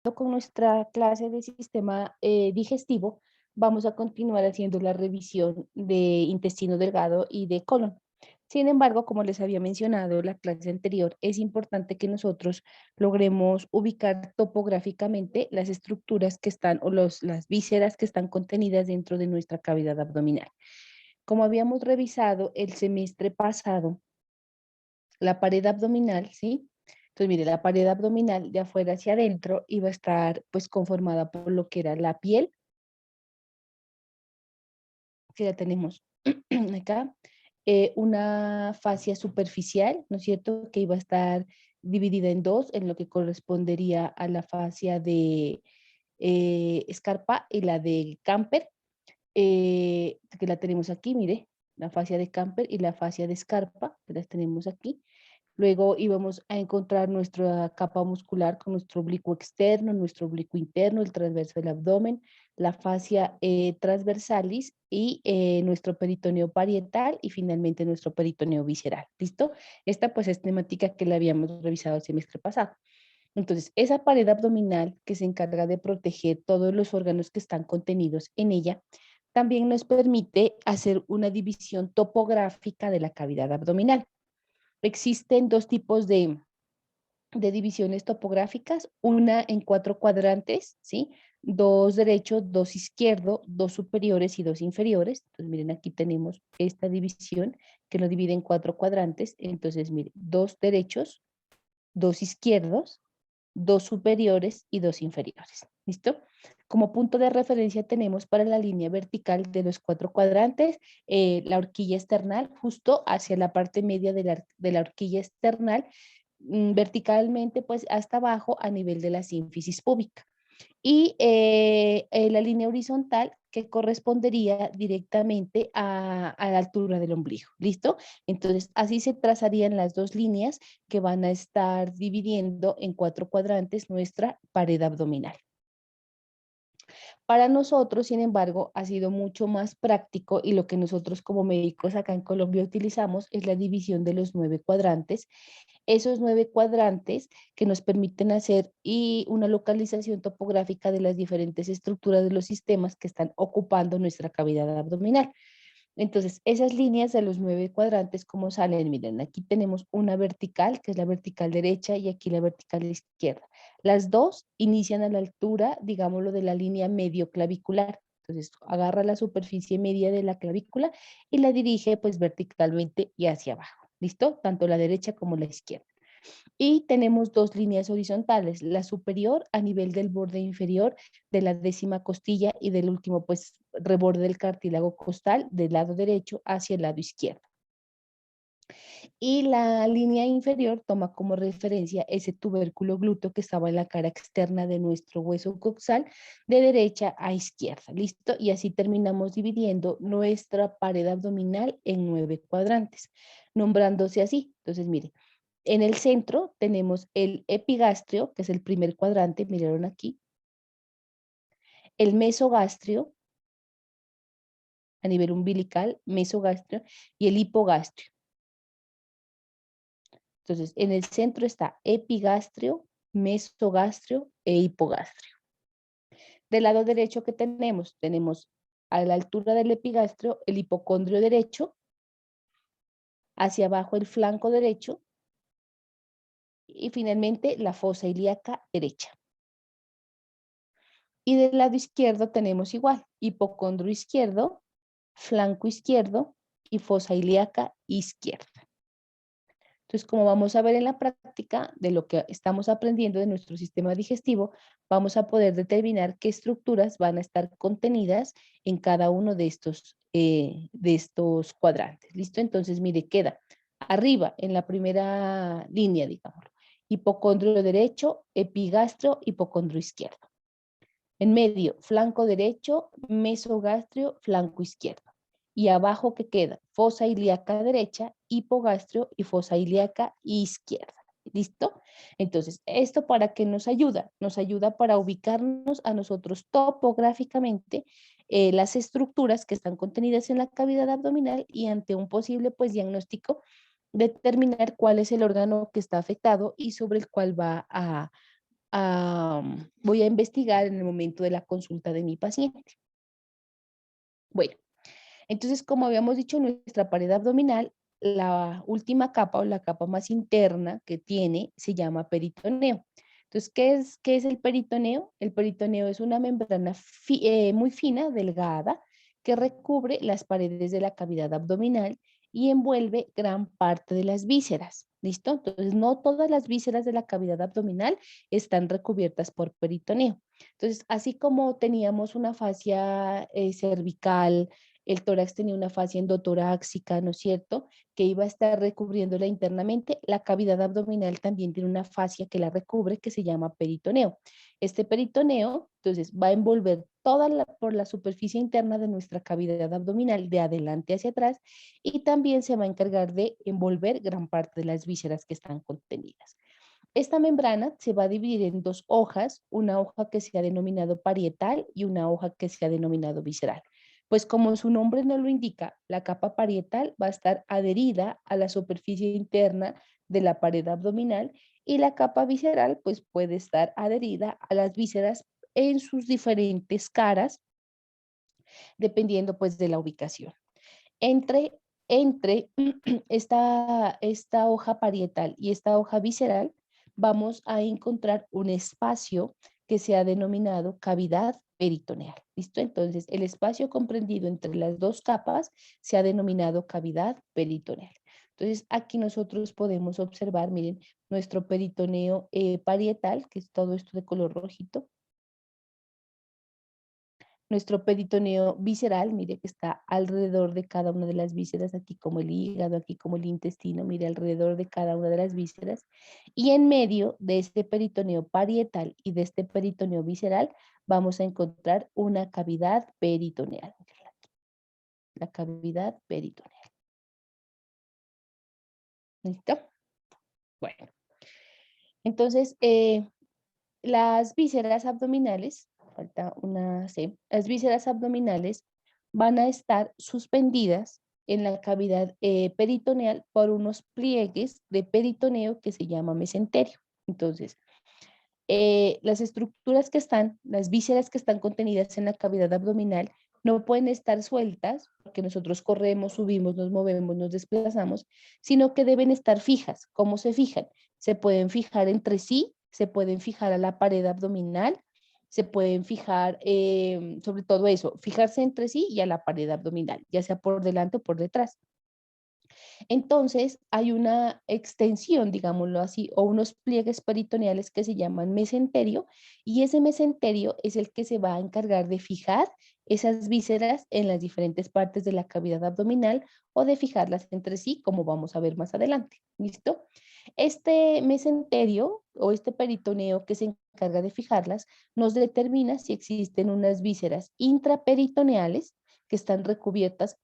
Con nuestra clase de sistema digestivo, vamos a continuar haciendo la revisión de intestino delgado y de colon. Sin embargo, como les había mencionado en la clase anterior, es importante que nosotros logremos ubicar topográficamente las estructuras que están o las vísceras que están contenidas dentro de nuestra cavidad abdominal. Como habíamos revisado el semestre pasado, la pared abdominal, ¿sí? Entonces, mire, la pared abdominal de afuera hacia adentro iba a estar pues conformada por lo que era la piel, que la tenemos acá, una fascia superficial, ¿no es cierto? Que iba a estar dividida en dos, en lo que correspondería a la fascia de escarpa y la de camper, que la tenemos aquí, mire, la fascia de camper y la fascia de escarpa, que las tenemos aquí. Luego íbamos a encontrar nuestra capa muscular con nuestro oblicuo externo, nuestro oblicuo interno, el transverso del abdomen, la fascia transversalis y nuestro peritoneo parietal y finalmente nuestro peritoneo visceral. ¿Listo? Esta pues es temática que la habíamos revisado el semestre pasado. Entonces, esa pared abdominal que se encarga de proteger todos los órganos que están contenidos en ella, también nos permite hacer una división topográfica de la cavidad abdominal. Existen dos tipos de divisiones topográficas, una en cuatro cuadrantes, ¿sí? Dos derechos, dos izquierdos, dos superiores y dos inferiores. Entonces, miren, aquí tenemos esta división que lo divide en cuatro cuadrantes. Entonces, miren, dos derechos, dos izquierdos, dos superiores y dos inferiores. ¿Listo? Como punto de referencia tenemos para la línea vertical de los cuatro cuadrantes la horquilla external justo hacia la parte media de la horquilla external, verticalmente pues hasta abajo a nivel de la sínfisis púbica. Y la línea horizontal que correspondería directamente a la altura del ombligo. ¿Listo? Entonces, así se trazarían las dos líneas que van a estar dividiendo en cuatro cuadrantes nuestra pared abdominal. Para nosotros, sin embargo, ha sido mucho más práctico y lo que nosotros como médicos acá en Colombia utilizamos es la división de los 9 cuadrantes. Esos 9 cuadrantes que nos permiten hacer y una localización topográfica de las diferentes estructuras de los sistemas que están ocupando nuestra cavidad abdominal. Entonces, esas líneas de los 9 cuadrantes, ¿cómo salen? Miren, aquí tenemos una vertical, que es la vertical derecha, y aquí la vertical izquierda. Las dos inician a la altura, digámoslo, de la línea medio clavicular. Entonces, agarra la superficie media de la clavícula y la dirige pues verticalmente y hacia abajo. ¿Listo? Tanto la derecha como la izquierda. Y tenemos dos líneas horizontales, la superior a nivel del borde inferior de la décima costilla y del último pues reborde del cartílago costal del lado derecho hacia el lado izquierdo. Y la línea inferior toma como referencia ese tubérculo glúteo que estaba en la cara externa de nuestro hueso coxal de derecha a izquierda. ¿Listo? Y así terminamos dividiendo nuestra pared abdominal en 9 cuadrantes, nombrándose así. Entonces, mire, en el centro tenemos el epigastrio, que es el primer cuadrante, miraron aquí, el mesogastrio a nivel umbilical, mesogastrio, y el hipogastrio. Entonces, en el centro está epigastrio, mesogastrio e hipogastrio. Del lado derecho que tenemos a la altura del epigastrio el hipocondrio derecho, hacia abajo el flanco derecho y finalmente la fosa ilíaca derecha. Y del lado izquierdo tenemos igual, hipocondrio izquierdo, flanco izquierdo y fosa ilíaca izquierda. Entonces, como vamos a ver en la práctica de lo que estamos aprendiendo de nuestro sistema digestivo, vamos a poder determinar qué estructuras van a estar contenidas en cada uno de estos cuadrantes. ¿Listo? Entonces, mire, queda arriba en la primera línea, digámoslo, hipocondrio derecho, epigastrio, hipocondrio izquierdo. En medio, flanco derecho, mesogastrio, flanco izquierdo. Y abajo que queda, fosa ilíaca derecha, hipogastrio y fosa ilíaca izquierda. ¿Listo? Entonces, ¿esto para qué nos ayuda? Nos ayuda para ubicarnos a nosotros topográficamente las estructuras que están contenidas en la cavidad abdominal y ante un posible pues diagnóstico determinar cuál es el órgano que está afectado y sobre el cual va voy a investigar en el momento de la consulta de mi paciente. Bueno, entonces, como habíamos dicho, nuestra pared abdominal, la última capa o la capa más interna que tiene se llama peritoneo. Entonces, qué es el peritoneo? El peritoneo es una membrana muy fina, delgada, que recubre las paredes de la cavidad abdominal y envuelve gran parte de las vísceras. ¿Listo? Entonces, no todas las vísceras de la cavidad abdominal están recubiertas por peritoneo. Entonces, así como teníamos una fascia cervical, el tórax tenía una fascia endotorácica, ¿no es cierto?, que iba a estar recubriéndola internamente. La cavidad abdominal también tiene una fascia que la recubre, que se llama peritoneo. Este peritoneo, entonces, va a envolver por la superficie interna de nuestra cavidad abdominal, de adelante hacia atrás, y también se va a encargar de envolver gran parte de las vísceras que están contenidas. Esta membrana se va a dividir en dos hojas, una hoja que se ha denominado parietal y una hoja que se ha denominado visceral. Pues como su nombre no lo indica, la capa parietal va a estar adherida a la superficie interna de la pared abdominal y la capa visceral pues puede estar adherida a las vísceras en sus diferentes caras, dependiendo pues de la ubicación. Entre esta hoja parietal y esta hoja visceral, vamos a encontrar un espacio que se ha denominado cavidad peritoneal. ¿Listo? Entonces, el espacio comprendido entre las dos capas se ha denominado cavidad peritoneal. Entonces, aquí nosotros podemos observar, miren, nuestro peritoneo parietal, que es todo esto de color rojito, nuestro peritoneo visceral, mire que está alrededor de cada una de las vísceras, aquí como el hígado, aquí como el intestino, mire alrededor de cada una de las vísceras. Y en medio de este peritoneo parietal y de este peritoneo visceral, vamos a encontrar una cavidad peritoneal. La cavidad peritoneal. ¿Listo? Bueno, entonces, las vísceras abdominales, falta una C, las vísceras abdominales van a estar suspendidas en la cavidad peritoneal por unos pliegues de peritoneo que se llama mesenterio. Entonces, las estructuras que están, las vísceras que están contenidas en la cavidad abdominal no pueden estar sueltas, porque nosotros corremos, subimos, nos movemos, nos desplazamos, sino que deben estar fijas. ¿Cómo se fijan? Se pueden fijar entre sí, se pueden fijar a la pared abdominal, se pueden fijar, sobre todo eso, fijarse entre sí y a la pared abdominal, ya sea por delante o por detrás. Entonces, hay una extensión, digámoslo así, o unos pliegues peritoneales que se llaman mesenterio, y ese mesenterio es el que se va a encargar de fijar esas vísceras en las diferentes partes de la cavidad abdominal o de fijarlas entre sí, como vamos a ver más adelante. ¿Listo? Este mesenterio o este peritoneo que se encarga de fijarlas nos determina si existen unas vísceras intraperitoneales que están recubiertas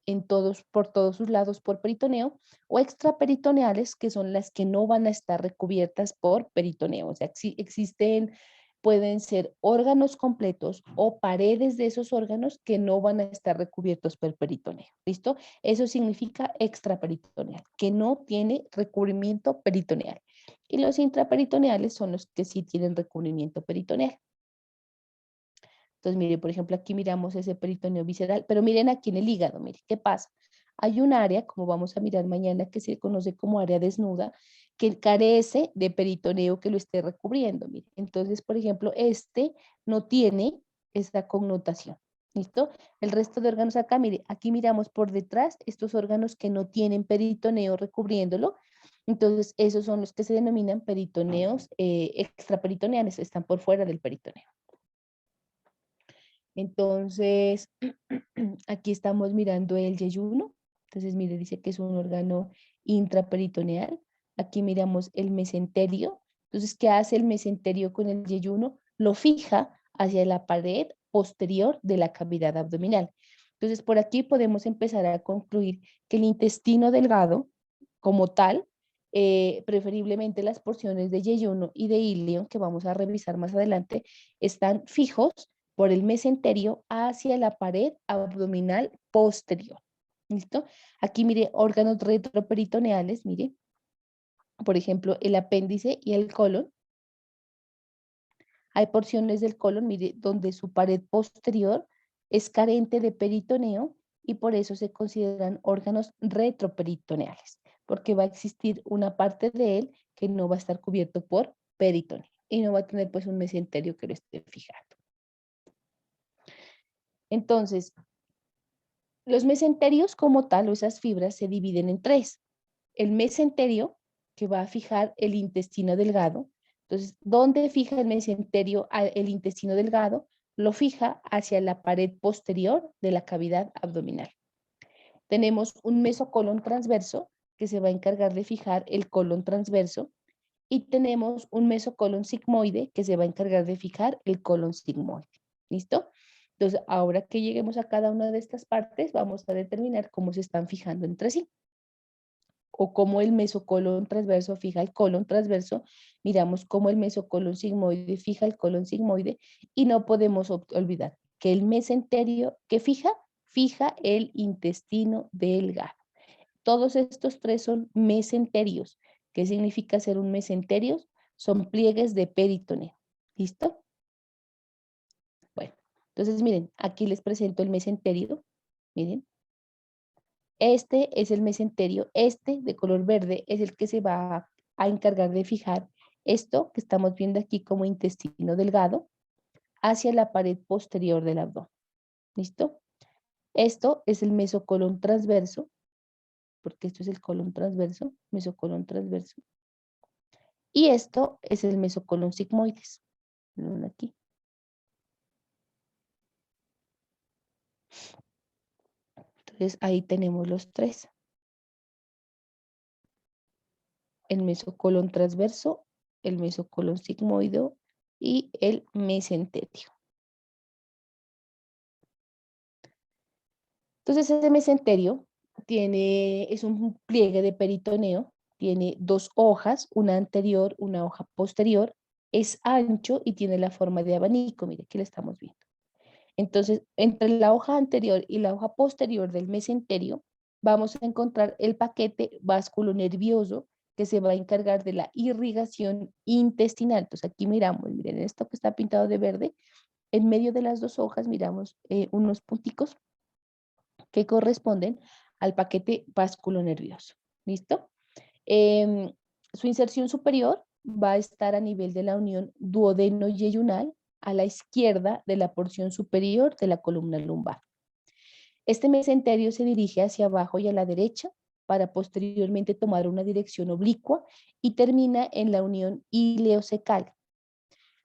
por todos sus lados por peritoneo, o extraperitoneales, que son las que no van a estar recubiertas por peritoneo. O sea, existen, pueden ser órganos completos o paredes de esos órganos que no van a estar recubiertos por peritoneo. ¿Listo? Eso significa extraperitoneal, que no tiene recubrimiento peritoneal. Y los intraperitoneales son los que sí tienen recubrimiento peritoneal. Entonces, mire, por ejemplo, aquí miramos ese peritoneo visceral, pero miren aquí en el hígado, mire, ¿qué pasa? Hay un área, como vamos a mirar mañana, que se conoce como área desnuda, que carece de peritoneo que lo esté recubriendo, mire. Entonces, por ejemplo, este no tiene esta connotación, ¿listo? El resto de órganos acá, mire, aquí miramos por detrás estos órganos que no tienen peritoneo recubriéndolo, entonces esos son los que se denominan peritoneos extraperitoneales, están por fuera del peritoneo. Entonces, aquí estamos mirando el yeyuno. Entonces, mire, dice que es un órgano intraperitoneal. Aquí miramos el mesenterio. Entonces, ¿qué hace el mesenterio con el yeyuno? Lo fija hacia la pared posterior de la cavidad abdominal. Entonces, por aquí podemos empezar a concluir que el intestino delgado, como tal, preferiblemente las porciones de yeyuno y de ilio, que vamos a revisar más adelante, están fijos por el mesenterio hacia la pared abdominal posterior. ¿Listo? Aquí mire órganos retroperitoneales, mire, por ejemplo, el apéndice y el colon. Hay porciones del colon, mire, donde su pared posterior es carente de peritoneo y por eso se consideran órganos retroperitoneales, porque va a existir una parte de él que no va a estar cubierto por peritoneo y no va a tener pues un mesenterio que lo esté fijando. Entonces, los mesenterios como tal o esas fibras se dividen en tres. El mesenterio, que va a fijar el intestino delgado. Entonces, ¿dónde fija el mesenterio el intestino delgado? Lo fija hacia la pared posterior de la cavidad abdominal. Tenemos un mesocolon transverso que se va a encargar de fijar el colon transverso y tenemos un mesocolon sigmoide que se va a encargar de fijar el colon sigmoide. ¿Listo? Entonces, ahora que lleguemos a cada una de estas partes, vamos a determinar cómo se están fijando entre sí o cómo el mesocolon transverso fija el colon transverso, miramos cómo el mesocolon sigmoide fija el colon sigmoide y no podemos olvidar que el mesenterio que fija el intestino delgado. Todos estos tres son mesenterios. ¿Qué significa ser un mesenterio? Son pliegues de peritoneo. ¿Listo? Bueno, entonces miren, aquí les presento el mesenterio. Miren, este es el mesenterio, este de color verde es el que se va a encargar de fijar esto que estamos viendo aquí como intestino delgado hacia la pared posterior del abdomen. ¿Listo? Esto es el mesocolon transverso, porque esto es el colon transverso, mesocolon transverso. Y esto es el mesocolon sigmoides. Miren aquí. Entonces ahí tenemos los tres. El mesocolon transverso, el mesocolon sigmoideo y el mesenterio. Entonces ese mesenterio es un pliegue de peritoneo, tiene dos hojas, una anterior, una hoja posterior, es ancho y tiene la forma de abanico, mire, aquí lo estamos viendo. Entonces, entre la hoja anterior y la hoja posterior del mesenterio, vamos a encontrar el paquete vasculonervioso que se va a encargar de la irrigación intestinal. Entonces, aquí miramos, miren esto que está pintado de verde, en medio de las dos hojas miramos unos punticos que corresponden al paquete vasculonervioso. ¿Listo? Em, Su inserción superior va a estar a nivel de la unión duodeno-yeyunal a la izquierda de la porción superior de la columna lumbar. Este mesenterio se dirige hacia abajo y a la derecha para posteriormente tomar una dirección oblicua y termina en la unión ileocecal.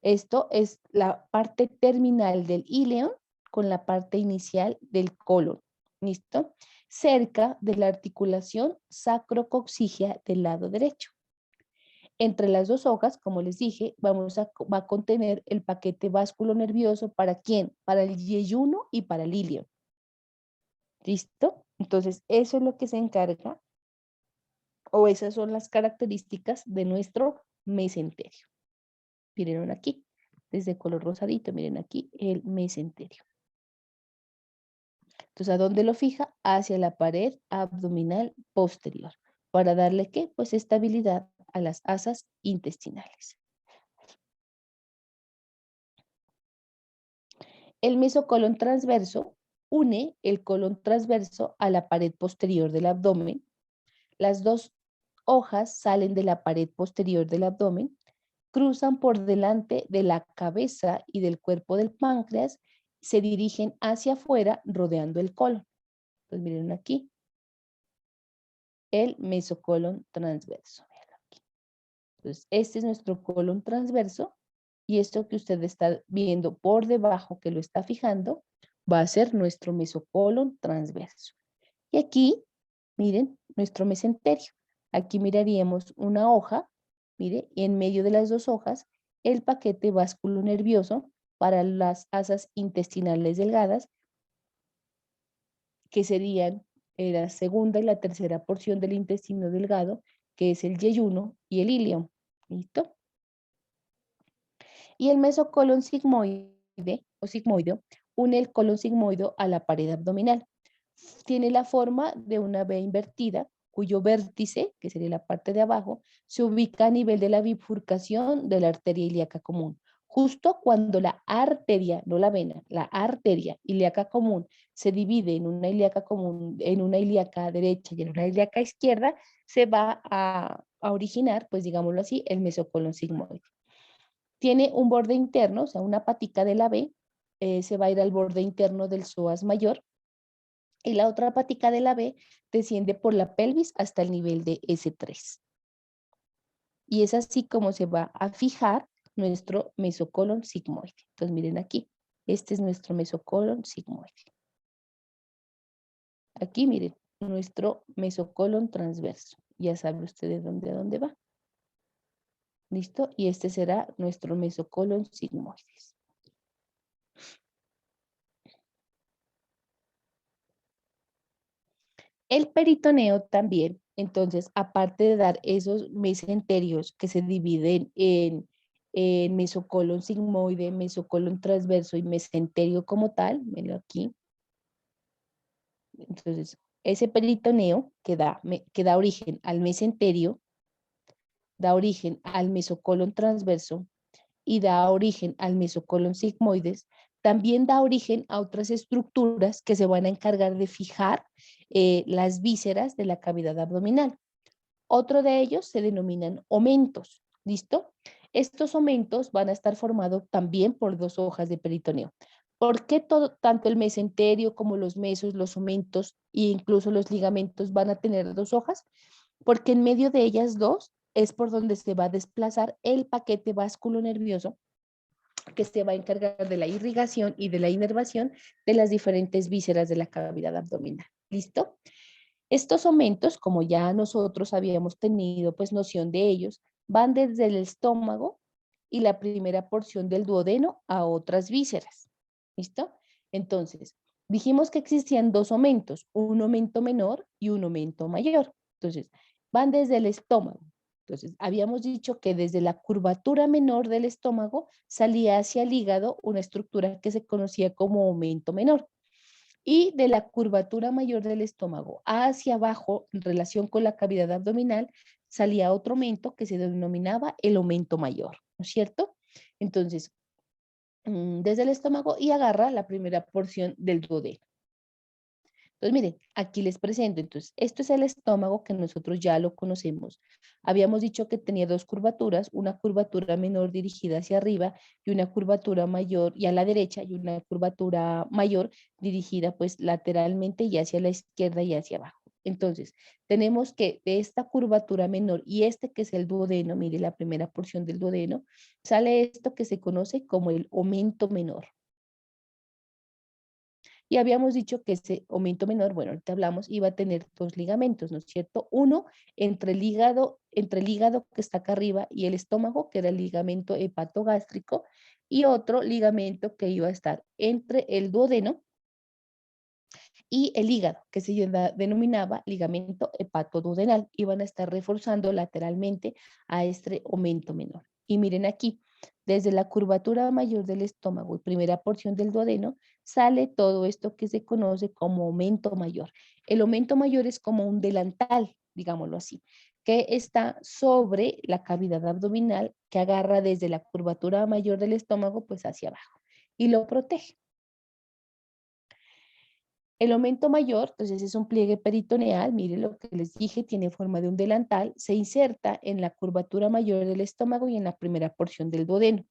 Esto es la parte terminal del íleon con la parte inicial del colon. ¿Listo? Cerca de la articulación sacrococcígea del lado derecho. Entre las dos hojas, como les dije, va a contener el paquete vasculonervioso. ¿Para quién? Para el yeyuno y para el ilion. ¿Listo? Entonces, eso es lo que se encarga, o esas son las características de nuestro mesenterio. Miren aquí, desde color rosadito, miren aquí el mesenterio. Entonces, ¿a dónde lo fija? Hacia la pared abdominal posterior. ¿Para darle qué? Pues estabilidad a las asas intestinales. El mesocolon transverso une el colon transverso a la pared posterior del abdomen. Las dos hojas salen de la pared posterior del abdomen, cruzan por delante de la cabeza y del cuerpo del páncreas, se dirigen hacia afuera rodeando el colon. Pues miren aquí, el mesocolon transverso. Entonces, este es nuestro colon transverso y esto que usted está viendo por debajo que lo está fijando va a ser nuestro mesocolon transverso. Y aquí, miren, nuestro mesenterio. Aquí miraríamos una hoja, mire, y en medio de las dos hojas el paquete vasculonervioso para las asas intestinales delgadas, que serían la segunda y la tercera porción del intestino delgado, que es el yeyuno y el ilion. ¿Listo? Y el mesocolon sigmoide o sigmoideo une el colon sigmoideo a la pared abdominal. Tiene la forma de una V invertida, cuyo vértice, que sería la parte de abajo, se ubica a nivel de la bifurcación de la arteria ilíaca común, Justo cuando la arteria, no la vena, la arteria ilíaca común se divide en una ilíaca común, en una ilíaca derecha y en una ilíaca izquierda, se va a originar, pues digámoslo así, el mesocolon sigmoide. Tiene un borde interno, o sea, una patica de la B, se va a ir al borde interno del psoas mayor, y la otra patica de la B desciende por la pelvis hasta el nivel de S3. Y es así como se va a fijar nuestro mesocolon sigmoide. Entonces miren aquí, este es nuestro mesocolon sigmoide. Aquí miren, nuestro mesocolon transverso. Ya saben ustedes dónde va. ¿Listo? Y este será nuestro mesocolon sigmoides. El peritoneo también, entonces, aparte de dar esos mesenterios que se dividen en mesocolon sigmoide, mesocolon transverso y mesenterio como tal, venlo aquí. Entonces, ese peritoneo que da origen al mesenterio, da origen al mesocolon transverso y da origen al mesocolon sigmoides, también da origen a otras estructuras que se van a encargar de fijar las vísceras de la cavidad abdominal. Otro de ellos se denominan omentos, ¿listo? Estos omentos van a estar formados también por dos hojas de peritoneo. ¿Por qué tanto el mesenterio como los mesos, los omentos e incluso los ligamentos van a tener dos hojas? Porque en medio de ellas dos es por donde se va a desplazar el paquete vasculonervioso que se va a encargar de la irrigación y de la inervación de las diferentes vísceras de la cavidad abdominal. ¿Listo? Estos aumentos, como ya nosotros habíamos tenido pues noción de ellos, van desde el estómago y la primera porción del duodeno a otras vísceras. ¿Listo? Entonces, dijimos que existían dos aumentos, un aumento menor y un aumento mayor. Entonces, van desde el estómago. Entonces, habíamos dicho que desde la curvatura menor del estómago salía hacia el hígado una estructura que se conocía como aumento menor. Y de la curvatura mayor del estómago hacia abajo, en relación con la cavidad abdominal, salía otro aumento que se denominaba el aumento mayor, ¿no es cierto? Entonces, desde el estómago y agarra la primera porción del duodeno. Entonces, miren, aquí les presento. Entonces, esto es el estómago que nosotros ya lo conocemos. Habíamos dicho que tenía dos curvaturas, una curvatura menor dirigida hacia arriba y una curvatura mayor y a la derecha y una curvatura mayor dirigida pues lateralmente y hacia la izquierda y hacia abajo. Entonces, tenemos que de esta curvatura menor y este que es el duodeno, mire la primera porción del duodeno, sale esto que se conoce como el aumento menor. Y habíamos dicho que ese aumento menor, bueno, ahorita hablamos, iba a tener dos ligamentos, ¿no es cierto? Uno entre el hígado que está acá arriba y el estómago, que era el ligamento hepatogástrico, y otro ligamento que iba a estar entre el duodeno y el hígado, que se denominaba ligamento hepatoduodenal. Iban a estar reforzando lateralmente a este aumento menor. Y miren aquí, desde la curvatura mayor del estómago y primera porción del duodeno, sale todo esto que se conoce como aumento mayor. El aumento mayor es como un delantal, digámoslo así, que está sobre la cavidad abdominal que agarra desde la curvatura mayor del estómago pues hacia abajo y lo protege. El aumento mayor, entonces es un pliegue peritoneal, mire lo que les dije, tiene forma de un delantal, se inserta en la curvatura mayor del estómago y en la primera porción del duodeno.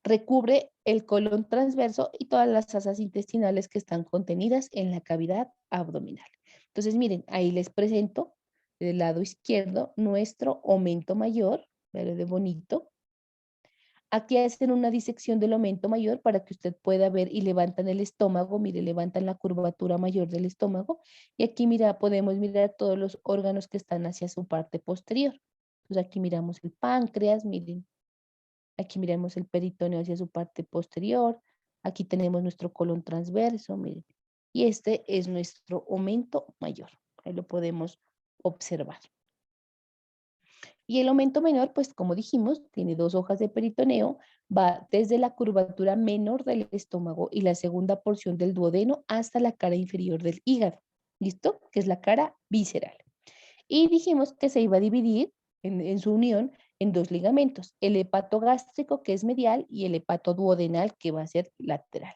Recubre el colon transverso y todas las asas intestinales que están contenidas en la cavidad abdominal. Entonces, miren, ahí les presento del lado izquierdo nuestro aumento mayor, verde bonito. Aquí hacen una disección del aumento mayor para que usted pueda ver y levantan el estómago, mire, levantan la curvatura mayor del estómago y aquí mira, podemos mirar todos los órganos que están hacia su parte posterior. Entonces aquí miramos el páncreas, miren, aquí miramos el peritoneo hacia su parte posterior, aquí tenemos nuestro colon transverso, miren, y este es nuestro aumento mayor, ahí lo podemos observar. Y el aumento menor, pues como dijimos, tiene dos hojas de peritoneo, va desde la curvatura menor del estómago y la segunda porción del duodeno hasta la cara inferior del hígado. ¿Listo? Que es la cara visceral. Y dijimos que se iba a dividir en su unión en dos ligamentos, el hepatogástrico que es medial y el hepatoduodenal que va a ser lateral.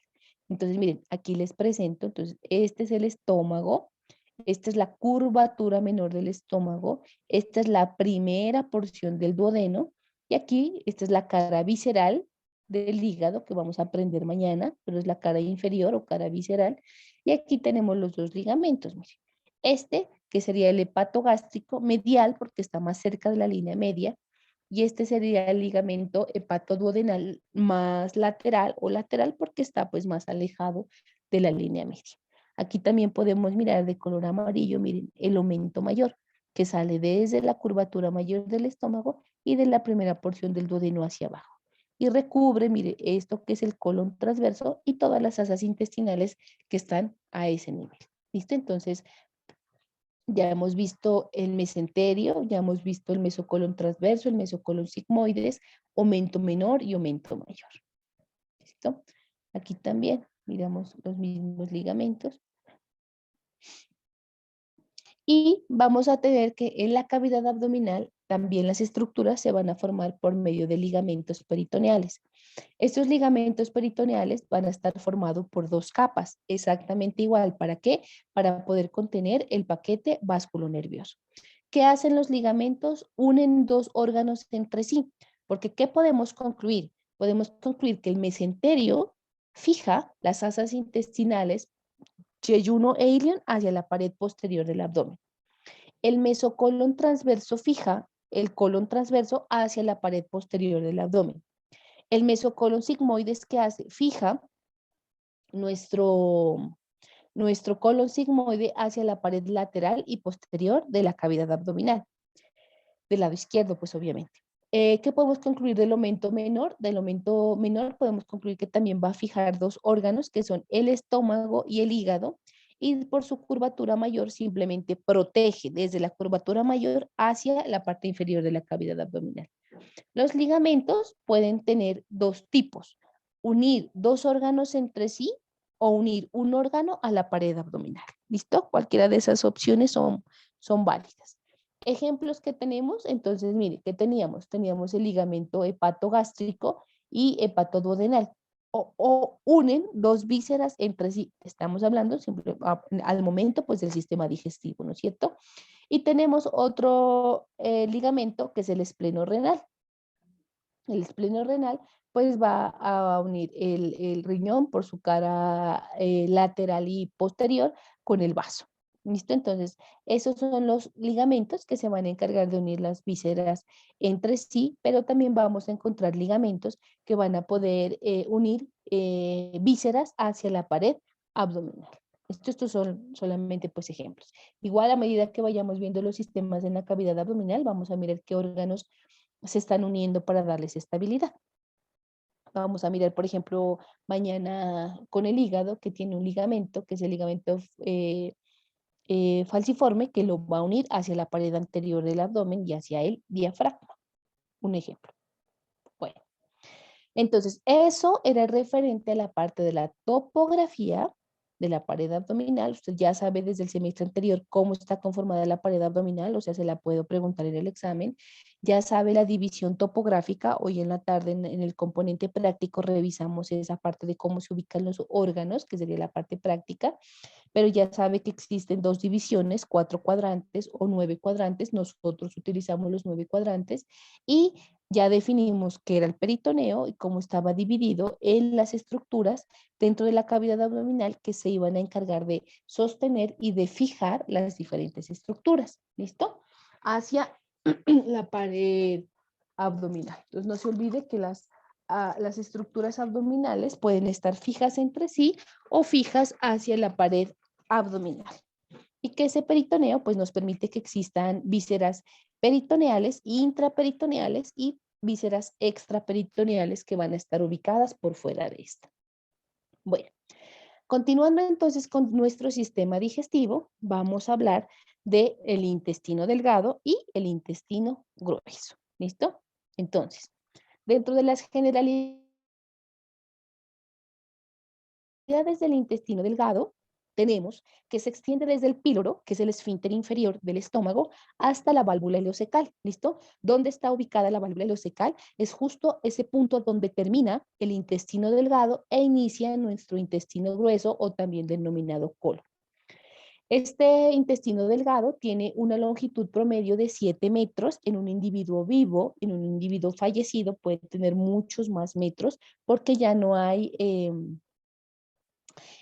Entonces, miren, aquí les presento, entonces, este es el estómago, esta es la curvatura menor del estómago, esta es la primera porción del duodeno, y aquí, esta es la cara visceral del hígado, que vamos a aprender mañana, pero es la cara inferior o cara visceral, y aquí tenemos los dos ligamentos, miren. Este, que sería el hepatogástrico medial, porque está más cerca de la línea media, y este sería el ligamento hepatoduodenal más lateral o lateral porque está pues más alejado de la línea media. Aquí también podemos mirar de color amarillo, miren, el aumento mayor, que sale desde la curvatura mayor del estómago y de la primera porción del duodeno hacia abajo. Y recubre, mire, esto que es el colon transverso y todas las asas intestinales que están a ese nivel. ¿Listo? Entonces, ya hemos visto el mesenterio, ya hemos visto el mesocolon transverso, el mesocolon sigmoides, aumento menor y aumento mayor. ¿Listo? Aquí también miramos los mismos ligamentos. Y vamos a tener que en la cavidad abdominal también las estructuras se van a formar por medio de ligamentos peritoneales. Estos ligamentos peritoneales van a estar formados por dos capas, exactamente igual. ¿Para qué? Para poder contener el paquete vasculonervioso. ¿Qué hacen los ligamentos? Unen dos órganos entre sí. Porque ¿qué podemos concluir? Podemos concluir que el mesenterio fija las asas intestinales yeyuno e ilion hacia la pared posterior del abdomen. El mesocolon transverso fija el colon transverso hacia la pared posterior del abdomen. El mesocolon sigmoides, ¿qué hace? Fija nuestro colon sigmoide hacia la pared lateral y posterior de la cavidad abdominal. Del lado izquierdo, pues obviamente. ¿Qué podemos concluir del aumento menor? Del aumento menor podemos concluir que también va a fijar dos órganos que son el estómago y el hígado, y por su curvatura mayor simplemente protege desde la curvatura mayor hacia la parte inferior de la cavidad abdominal. Los ligamentos pueden tener dos tipos: unir dos órganos entre sí o unir un órgano a la pared abdominal. ¿Listo? Cualquiera de esas opciones son válidas. Ejemplos que tenemos, entonces, mire, ¿qué teníamos? Teníamos el ligamento hepatogástrico y hepatoduodenal. O unen dos vísceras entre sí. Estamos hablando siempre, al momento pues del sistema digestivo, ¿no es cierto? Y tenemos otro ligamento que es el espleno renal. El espleno renal pues va a unir el riñón por su cara lateral y posterior con el vaso. ¿Listo? Entonces, esos son los ligamentos que se van a encargar de unir las vísceras entre sí, pero también vamos a encontrar ligamentos que van a poder unir vísceras hacia la pared abdominal. Estos son solamente pues ejemplos. Igual a medida que vayamos viendo los sistemas en la cavidad abdominal, vamos a mirar qué órganos se están uniendo para darles estabilidad. Vamos a mirar, por ejemplo, mañana con el hígado, que tiene un ligamento, que es el ligamento falciforme, que lo va a unir hacia la pared anterior del abdomen y hacia el diafragma. Un ejemplo. Bueno, entonces eso era referente a la parte de la topografía de la pared abdominal. Usted ya sabe desde el semestre anterior cómo está conformada la pared abdominal, o sea, se la puedo preguntar en el examen. Ya sabe la división topográfica. Hoy en la tarde en el componente práctico revisamos esa parte de cómo se ubican los órganos, que sería la parte práctica, pero ya sabe que existen dos divisiones, 4 cuadrantes o 9 cuadrantes. Nosotros utilizamos los 9 cuadrantes y ya definimos qué era el peritoneo y cómo estaba dividido en las estructuras dentro de la cavidad abdominal que se iban a encargar de sostener y de fijar las diferentes estructuras. ¿Listo? Hacia la pared abdominal. Entonces no se olvide que las estructuras abdominales pueden estar fijas entre sí o fijas hacia la pared abdominal. Y que ese peritoneo pues nos permite que existan vísceras peritoneales, intraperitoneales y vísceras extraperitoneales que van a estar ubicadas por fuera de esta. Bueno, continuando entonces con nuestro sistema digestivo, vamos a hablar del intestino delgado y el intestino grueso. ¿Listo? Entonces, dentro de las generalidades del intestino delgado, tenemos que se extiende desde el píloro, que es el esfínter inferior del estómago, hasta la válvula ileocecal, ¿listo? ¿Dónde está ubicada la válvula ileocecal? Es justo ese punto donde termina el intestino delgado e inicia nuestro intestino grueso o también denominado colon. Este intestino delgado tiene una longitud promedio de 7 metros en un individuo vivo. En un individuo fallecido puede tener muchos más metros porque ya no hay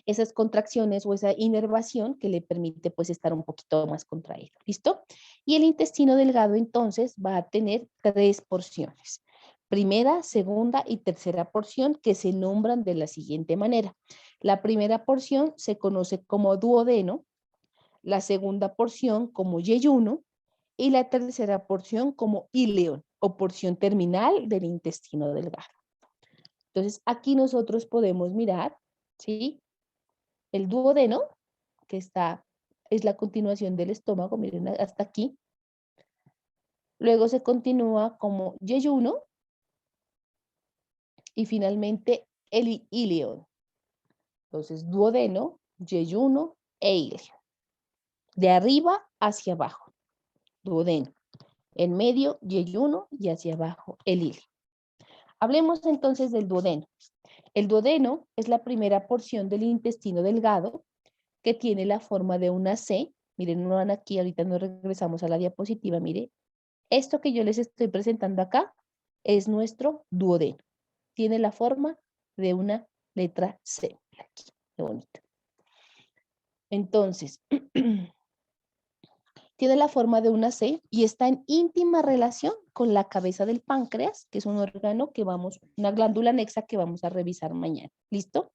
esas contracciones o esa inervación que le permite pues estar un poquito más contraído. ¿Listo? Y el intestino delgado entonces va a tener 3 porciones. Primera, segunda y tercera porción que se nombran de la siguiente manera. La primera porción se conoce como duodeno, la segunda porción como yeyuno y la tercera porción como íleon o porción terminal del intestino delgado. Entonces aquí nosotros podemos mirar, ¿sí? El duodeno, que es la continuación del estómago, miren hasta aquí. Luego se continúa como yeyuno y finalmente el íleon. Entonces duodeno, yeyuno e íleon. De arriba hacia abajo, duodeno. En medio, yeyuno y hacia abajo, el íleo. Hablemos entonces del duodeno. El duodeno es la primera porción del intestino delgado que tiene la forma de una C. Miren, no van aquí, ahorita nos regresamos a la diapositiva. Mire, esto que yo les estoy presentando acá es nuestro duodeno. Tiene la forma de una letra C. Aquí, qué bonito. Entonces, tiene la forma de una C y está en íntima relación con la cabeza del páncreas, que es un órgano que una glándula anexa que vamos a revisar mañana. ¿Listo?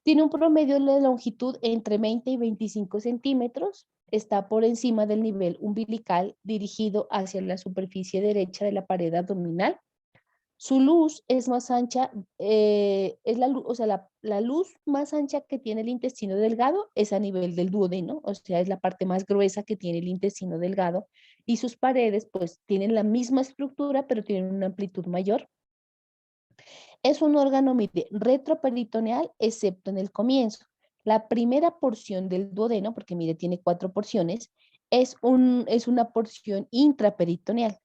Tiene un promedio de longitud entre 20 y 25 centímetros. Está por encima del nivel umbilical dirigido hacia la superficie derecha de la pared abdominal. Su luz es más ancha, es la luz, o sea, la luz más ancha que tiene el intestino delgado es a nivel del duodeno, o sea, es la parte más gruesa que tiene el intestino delgado, y sus paredes pues tienen la misma estructura, pero tienen una amplitud mayor. Es un órgano, mire, retroperitoneal, excepto en el comienzo. La primera porción del duodeno, porque mire, tiene 4 porciones, es una porción intraperitoneal,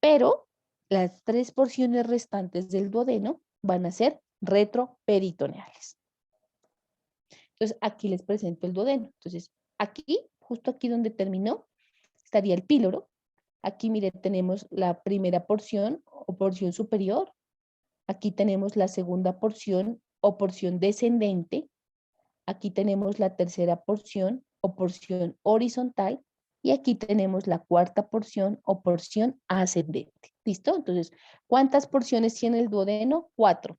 pero las 3 porciones restantes del duodeno van a ser retroperitoneales. Entonces, aquí les presento el duodeno. Entonces, aquí, justo aquí donde terminó, estaría el píloro. Aquí, mire, tenemos la primera porción o porción superior. Aquí tenemos la segunda porción o porción descendente. Aquí tenemos la tercera porción o porción horizontal. Y aquí tenemos la cuarta porción o porción ascendente. ¿Listo? Entonces, ¿cuántas porciones tiene el duodeno? 4.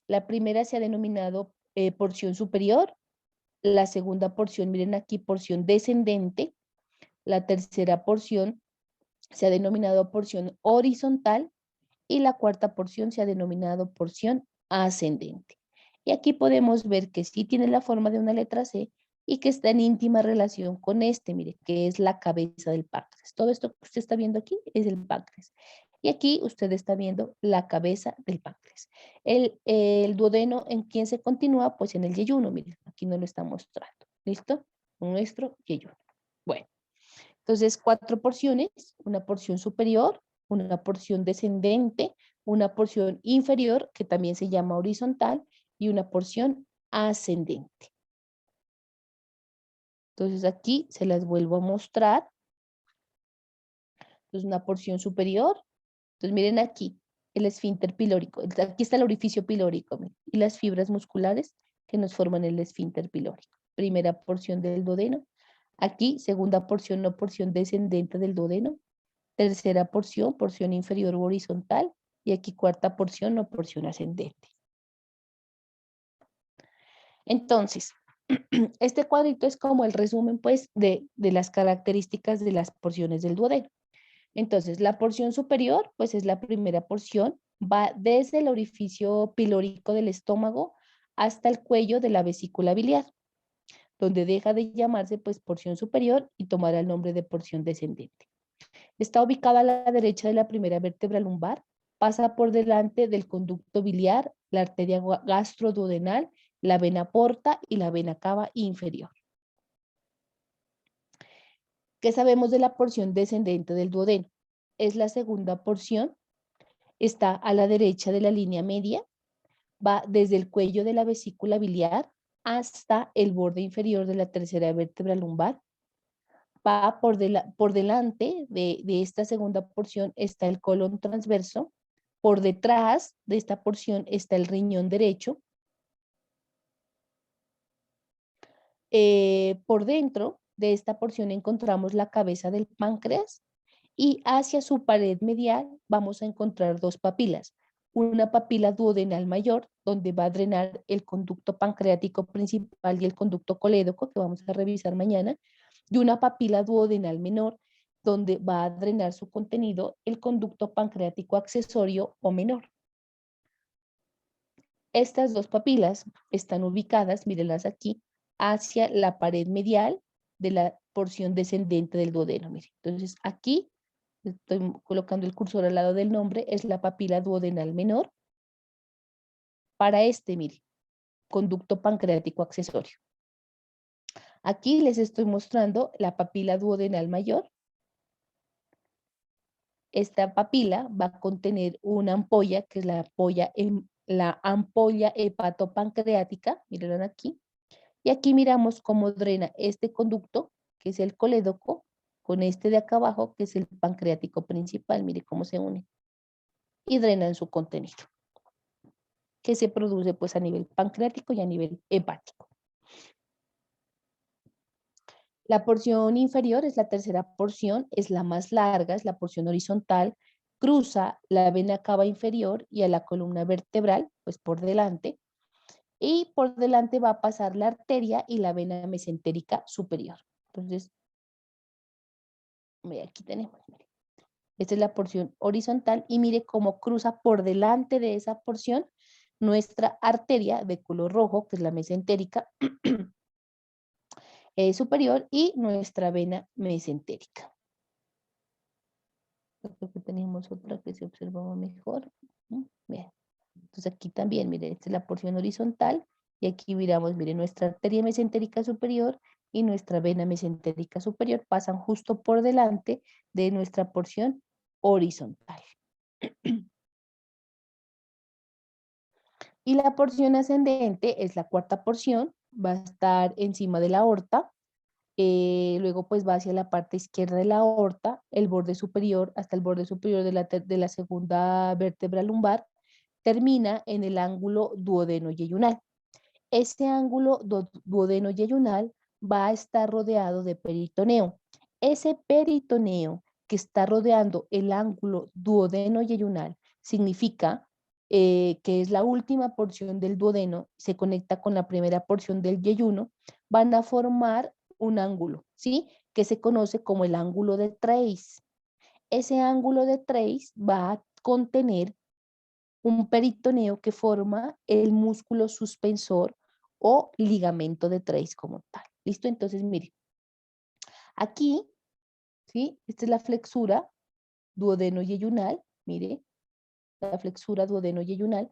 La primera se ha denominado porción superior. La segunda porción, miren aquí, porción descendente. La tercera porción se ha denominado porción horizontal. Y la cuarta porción se ha denominado porción ascendente. Y aquí podemos ver que sí tiene la forma de una letra C y que está en íntima relación con mire, que es la cabeza del páncreas. Todo esto que usted está viendo aquí es el páncreas. Y aquí usted está viendo la cabeza del páncreas. El duodeno, ¿en quién se continúa? Pues en el yeyuno, miren, aquí no lo está mostrando. ¿Listo? Nuestro yeyuno. Bueno, entonces 4 porciones, una porción superior, una porción descendente, una porción inferior, que también se llama horizontal, y una porción ascendente. Entonces aquí se las vuelvo a mostrar. Entonces una porción superior. Entonces miren aquí, el esfínter pilórico. Aquí está el orificio pilórico, miren, y las fibras musculares que nos forman el esfínter pilórico. Primera porción del duodeno. Aquí, segunda porción o porción descendente del duodeno. Tercera porción, porción inferior o horizontal. Y aquí cuarta porción o porción ascendente. Entonces, este cuadrito es como el resumen, pues, de las características de las porciones del duodeno. Entonces, la porción superior, pues, es la primera porción, va desde el orificio pilórico del estómago hasta el cuello de la vesícula biliar, donde deja de llamarse, pues, porción superior y tomará el nombre de porción descendente. Está ubicada a la derecha de la primera vértebra lumbar, pasa por delante del conducto biliar, la arteria gastroduodenal, la vena porta y la vena cava inferior. ¿Qué sabemos de la porción descendente del duodeno? Es la segunda porción, está a la derecha de la línea media, va desde el cuello de la vesícula biliar hasta el borde inferior de la tercera vértebra lumbar. Va por delante de esta segunda porción está el colon transverso, por detrás de esta porción está el riñón derecho, por dentro de esta porción encontramos la cabeza del páncreas y hacia su pared medial vamos a encontrar dos papilas. Una papila duodenal mayor, donde va a drenar el conducto pancreático principal y el conducto colédoco, que vamos a revisar mañana, y una papila duodenal menor, donde va a drenar su contenido el conducto pancreático accesorio o menor. Estas dos papilas están ubicadas, mírenlas aquí, hacia la pared medial de la porción descendente del duodeno. Miren. Entonces, aquí estoy colocando el cursor al lado del nombre, es la papila duodenal menor. Para este, mire, conducto pancreático accesorio. Aquí les estoy mostrando la papila duodenal mayor. Esta papila va a contener una ampolla, que es la ampolla hepatopancreática, miren aquí. Y aquí miramos cómo drena este conducto, que es el colédoco, con este de acá abajo, que es el pancreático principal. Mire cómo se une. Y drenan su contenido, que se produce pues a nivel pancreático y a nivel hepático. La porción inferior es la tercera porción, es la más larga, es la porción horizontal, cruza la vena cava inferior y a la columna vertebral, pues por delante, y por delante va a pasar la arteria y la vena mesentérica superior. Entonces, aquí tenemos, mire. Esta es la porción horizontal y mire cómo cruza por delante de esa porción nuestra arteria de color rojo, que es la mesentérica superior, y nuestra vena mesentérica. Creo que tenemos otra que se observaba mejor. Bien. Entonces aquí también, mire, esta es la porción horizontal y aquí miramos, mire, nuestra arteria mesentérica superior y nuestra vena mesentérica superior pasan justo por delante de nuestra porción horizontal. Y la porción ascendente es la cuarta porción, va a estar encima de la aorta, luego pues va hacia la parte izquierda de la aorta, el borde superior, hasta el borde superior de la segunda vértebra lumbar, termina en el ángulo duodeno-yeyunal. Ese ángulo duodeno-yeyunal va a estar rodeado de peritoneo. Ese peritoneo que está rodeando el ángulo duodeno-yeyunal significa que es la última porción del duodeno, se conecta con la primera porción del yeyuno, van a formar un ángulo, ¿sí? Que se conoce como el ángulo de Treis. Ese ángulo de Treis va a contener un peritoneo que forma el músculo suspensor o ligamento de Treis como tal. ¿Listo? Entonces, mire, aquí, ¿sí? Esta es la flexura duodeno-yeyunal, mire, la flexura duodeno-yeyunal,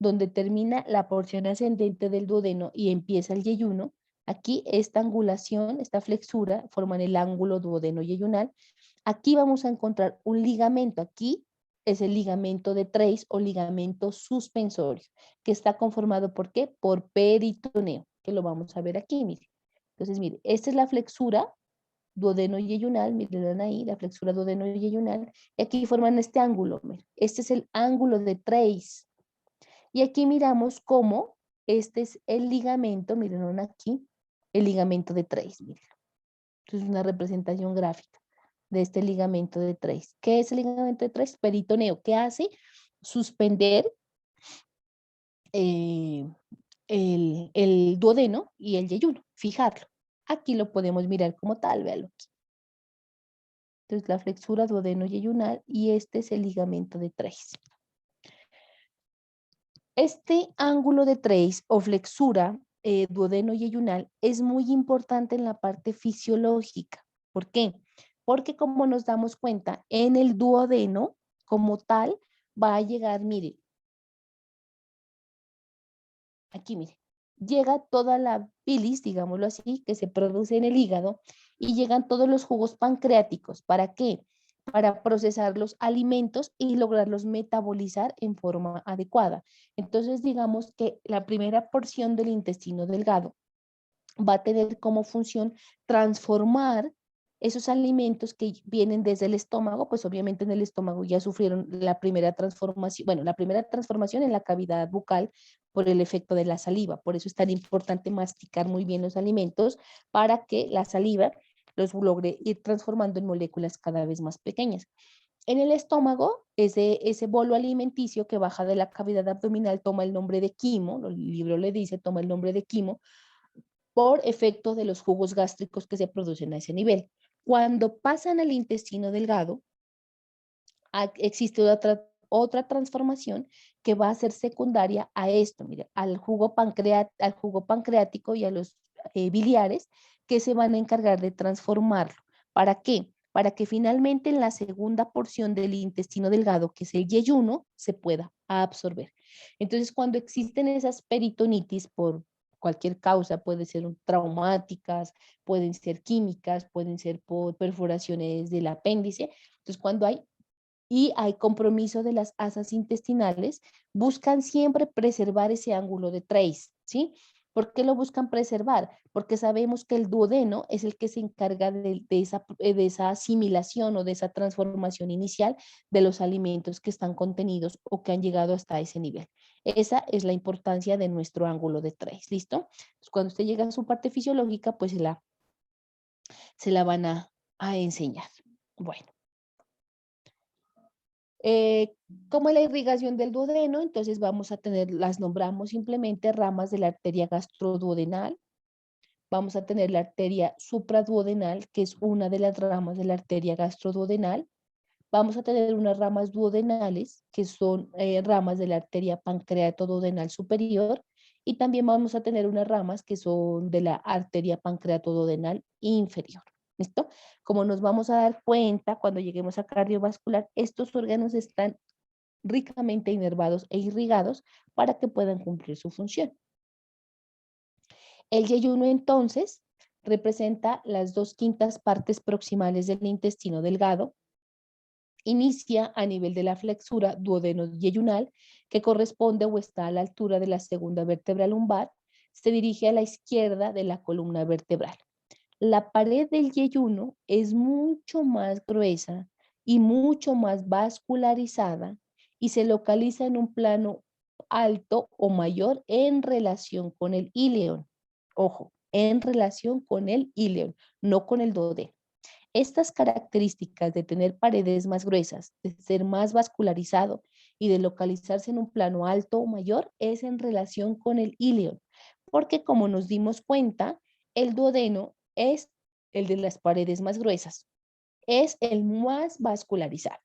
donde termina la porción ascendente del duodeno y empieza el yeyuno. Aquí esta angulación, esta flexura, forman el ángulo duodeno-yeyunal. Aquí vamos a encontrar un ligamento, aquí es el ligamento de Treis o ligamento suspensorio, que está conformado ¿por qué? Por peritoneo, que lo vamos a ver aquí, mire. Entonces, mire, esta es la flexura duodeno-yeyunal, miren ahí, la flexura duodeno-yeyunal, y aquí forman este ángulo, mire. Este es el ángulo de Treis. Y aquí miramos cómo este es el ligamento, miren aquí, el ligamento de Treis, miren. Entonces, es una representación gráfica de este ligamento de Treis. ¿Qué es el ligamento de Treis? Peritoneo, que hace suspender el duodeno y el yeyuno, fijarlo. Aquí lo podemos mirar como tal, véalo aquí. Entonces, la flexura duodeno-yeyunal y este es el ligamento de Treis. Este ángulo de Treis o flexura duodeno-yeyunal es muy importante en la parte fisiológica. ¿Por qué? Porque como nos damos cuenta, en el duodeno como tal va a llegar, mire, aquí mire, llega toda la bilis, digámoslo así, que se produce en el hígado y llegan todos los jugos pancreáticos. ¿Para qué? Para procesar los alimentos y lograrlos metabolizar en forma adecuada. Entonces, digamos que la primera porción del intestino delgado va a tener como función transformar esos alimentos que vienen desde el estómago, pues obviamente en el estómago ya sufrieron la primera transformación, bueno, la primera transformación en la cavidad bucal por el efecto de la saliva. Por eso es tan importante masticar muy bien los alimentos para que la saliva los logre ir transformando en moléculas cada vez más pequeñas. En el estómago, ese bolo alimenticio que baja de la cavidad abdominal toma el nombre de quimo, el libro le dice, toma el nombre de quimo, por efecto de los jugos gástricos que se producen a ese nivel. Cuando pasan al intestino delgado, existe otra transformación que va a ser secundaria a esto, mire, al jugo pancreático y a los biliares que se van a encargar de transformarlo. ¿Para qué? Para que finalmente en la segunda porción del intestino delgado, que es el yeyuno, se pueda absorber. Entonces, cuando existen esas peritonitis por cualquier causa, puede ser traumáticas, pueden ser químicas, pueden ser por perforaciones del apéndice. Entonces, cuando hay compromiso de las asas intestinales, buscan siempre preservar ese ángulo de trace, ¿sí? ¿Por qué lo buscan preservar? Porque sabemos que el duodeno es el que se encarga de esa asimilación o de esa transformación inicial de los alimentos que están contenidos o que han llegado hasta ese nivel. Esa es la importancia de nuestro ángulo de trace, ¿listo? Entonces, cuando usted llega a su parte fisiológica, pues se la van a enseñar. Bueno. Eh, como la irrigación del duodeno, entonces vamos a tener, las nombramos simplemente ramas de la arteria gastroduodenal. Vamos a tener la arteria supraduodenal, que es una de las ramas de la arteria gastroduodenal. Vamos a tener unas ramas duodenales, que son ramas de la arteria pancreatoduodenal superior. Y también vamos a tener unas ramas que son de la arteria pancreatoduodenal inferior. ¿Listo? Como nos vamos a dar cuenta cuando lleguemos a cardiovascular, estos órganos están ricamente inervados e irrigados para que puedan cumplir su función. El yeyuno entonces representa las 2/5 partes proximales del intestino delgado. Inicia a nivel de la flexura duodeno-yeyunal, que corresponde o está a la altura de la segunda vértebra lumbar. Se dirige a la izquierda de la columna vertebral. La pared del yeyuno es mucho más gruesa y mucho más vascularizada y se localiza en un plano alto o mayor en relación con el íleon. Ojo, en relación con el íleon, no con el duodeno. Estas características de tener paredes más gruesas, de ser más vascularizado y de localizarse en un plano alto o mayor es en relación con el íleon, porque como nos dimos cuenta, el duodeno es el de las paredes más gruesas, es el más vascularizado.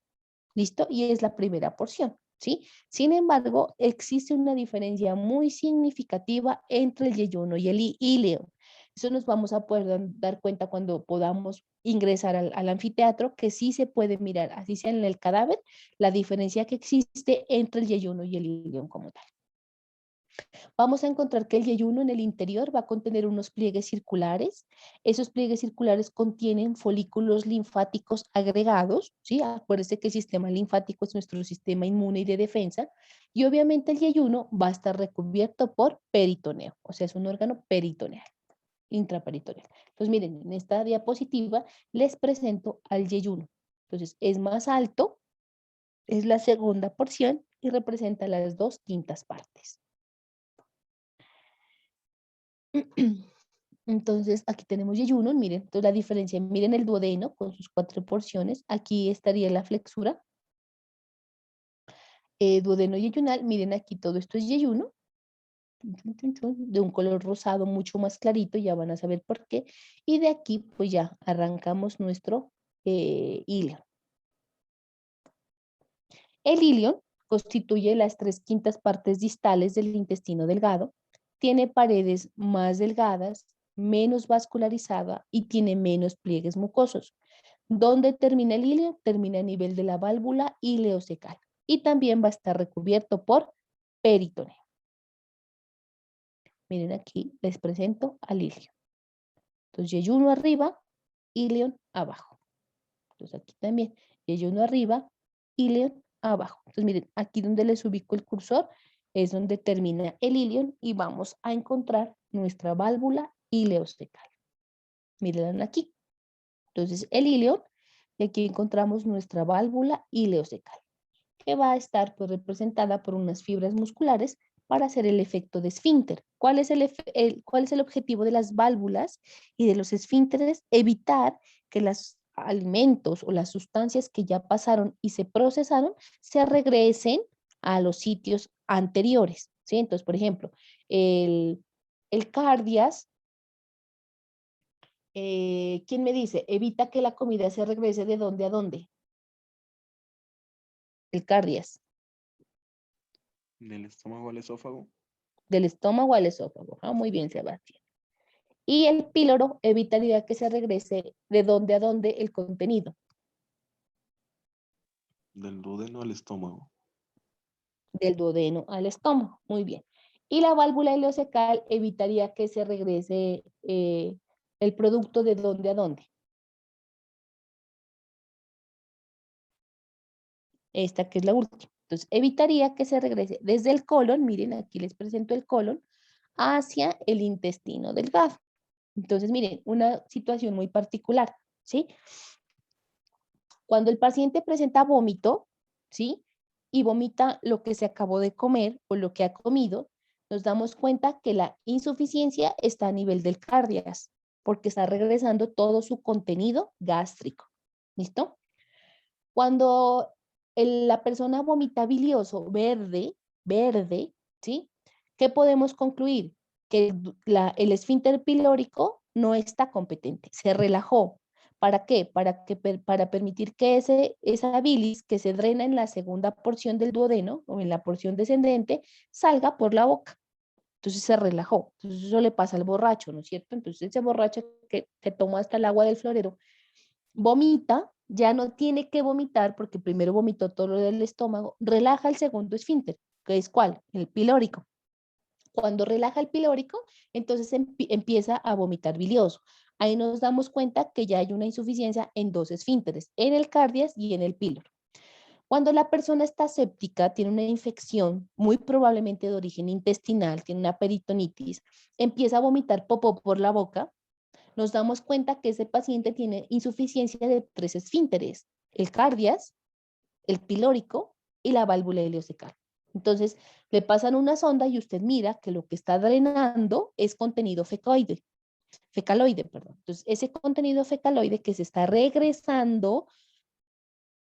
¿Listo? Y es la primera porción, ¿sí? Sin embargo, existe una diferencia muy significativa entre el yeyuno y el íleo. Eso nos vamos a poder dar cuenta cuando podamos ingresar al anfiteatro, que sí se puede mirar, así sea en el cadáver, la diferencia que existe entre el yeyuno y el íleo como tal. Vamos a encontrar que el yeyuno en el interior va a contener unos pliegues circulares. Esos pliegues circulares contienen folículos linfáticos agregados, ¿sí? Acuérdense que el sistema linfático es nuestro sistema inmune y de defensa. Y obviamente el yeyuno va a estar recubierto por peritoneo, o sea, es un órgano peritoneal, intraperitoneal. Entonces, miren, en esta diapositiva les presento al yeyuno. Entonces, es más alto, es la segunda porción y representa las 2/5 partes. Entonces, aquí tenemos yeyuno, miren, entonces la diferencia, miren el duodeno con sus 4 porciones, aquí estaría la flexura, duodeno yeyunal, miren aquí todo esto es yeyuno, de un color rosado mucho más clarito, ya van a saber por qué, y de aquí pues ya arrancamos nuestro hilo. El ilion constituye las 3/5 partes distales del intestino delgado, tiene paredes más delgadas, menos vascularizada y tiene menos pliegues mucosos. ¿Dónde termina el ilio? Termina a nivel de la válvula ileocecal y también va a estar recubierto por peritoneo. Miren aquí, les presento al ilio. Entonces, yeyuno arriba, íleon abajo. Entonces aquí también, yeyuno arriba, íleon abajo. Entonces miren, aquí donde les ubico el cursor es donde termina el íleon y vamos a encontrar nuestra válvula ileocecal. Miren aquí. Entonces el íleon, y aquí encontramos nuestra válvula ileocecal, que va a estar pues, representada por unas fibras musculares para hacer el efecto de esfínter. ¿Cuál es el objetivo de las válvulas y de los esfínteres? Evitar que los alimentos o las sustancias que ya pasaron y se procesaron se regresen a los sitios anteriores, ¿sí? Entonces, por ejemplo, el cardias, ¿quién me dice? Evita que la comida se regrese de dónde a dónde. El cardias. Del estómago al esófago. Del estómago al esófago. Ah, muy bien, Sebastián. Y el píloro evitaría que se regrese de dónde a dónde el contenido. Del duodeno al estómago. Del duodeno al estómago. Muy bien. Y la válvula ileocecal evitaría que se regrese el producto de dónde a dónde. Esta que es la última. Entonces, evitaría que se regrese desde el colon, miren, aquí les presento el colon, hacia el intestino delgado. Entonces, miren, una situación muy particular, ¿sí? Cuando el paciente presenta vómito, ¿sí? Y vomita lo que se acabó de comer o lo que ha comido, nos damos cuenta que la insuficiencia está a nivel del cardias, porque está regresando todo su contenido gástrico. ¿Listo? Cuando la persona vomita bilioso verde, ¿sí? ¿Qué podemos concluir? Que el esfínter pilórico no está competente, se relajó. ¿Para qué? Para permitir que esa bilis que se drena en la segunda porción del duodeno o en la porción descendente salga por la boca. Entonces se relajó. Entonces eso le pasa al borracho, ¿no es cierto? Entonces ese borracho que se tomó hasta el agua del florero vomita, ya no tiene que vomitar porque primero vomitó todo lo del estómago, relaja el segundo esfínter, que es ¿cuál? El pilórico. Cuando relaja el pilórico, entonces empieza a vomitar bilioso. Ahí nos damos cuenta que ya hay una insuficiencia en dos esfínteres, en el cardias y en el píloro. Cuando la persona está séptica, tiene una infección, muy probablemente de origen intestinal, tiene una peritonitis, empieza a vomitar popó por la boca, nos damos cuenta que ese paciente tiene insuficiencia de tres esfínteres, el cardias, el pilórico y la válvula ileocecal. Entonces, le pasan una sonda y usted mira que lo que está drenando es contenido fecaloide, perdón. Entonces, ese contenido fecaloide que se está regresando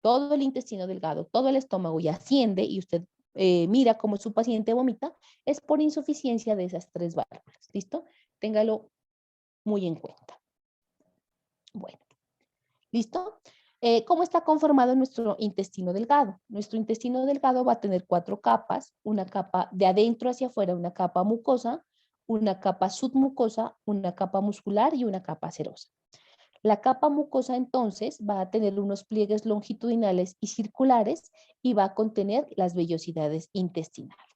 todo el intestino delgado, todo el estómago y asciende y usted mira cómo su paciente vomita, es por insuficiencia de esas tres válvulas. ¿Listo? Téngalo muy en cuenta. Bueno, ¿listo? ¿Cómo está conformado nuestro intestino delgado? Nuestro intestino delgado va a tener cuatro capas, una capa de adentro hacia afuera, una capa mucosa, una capa submucosa, una capa muscular y una capa serosa. La capa mucosa entonces va a tener unos pliegues longitudinales y circulares y va a contener las vellosidades intestinales.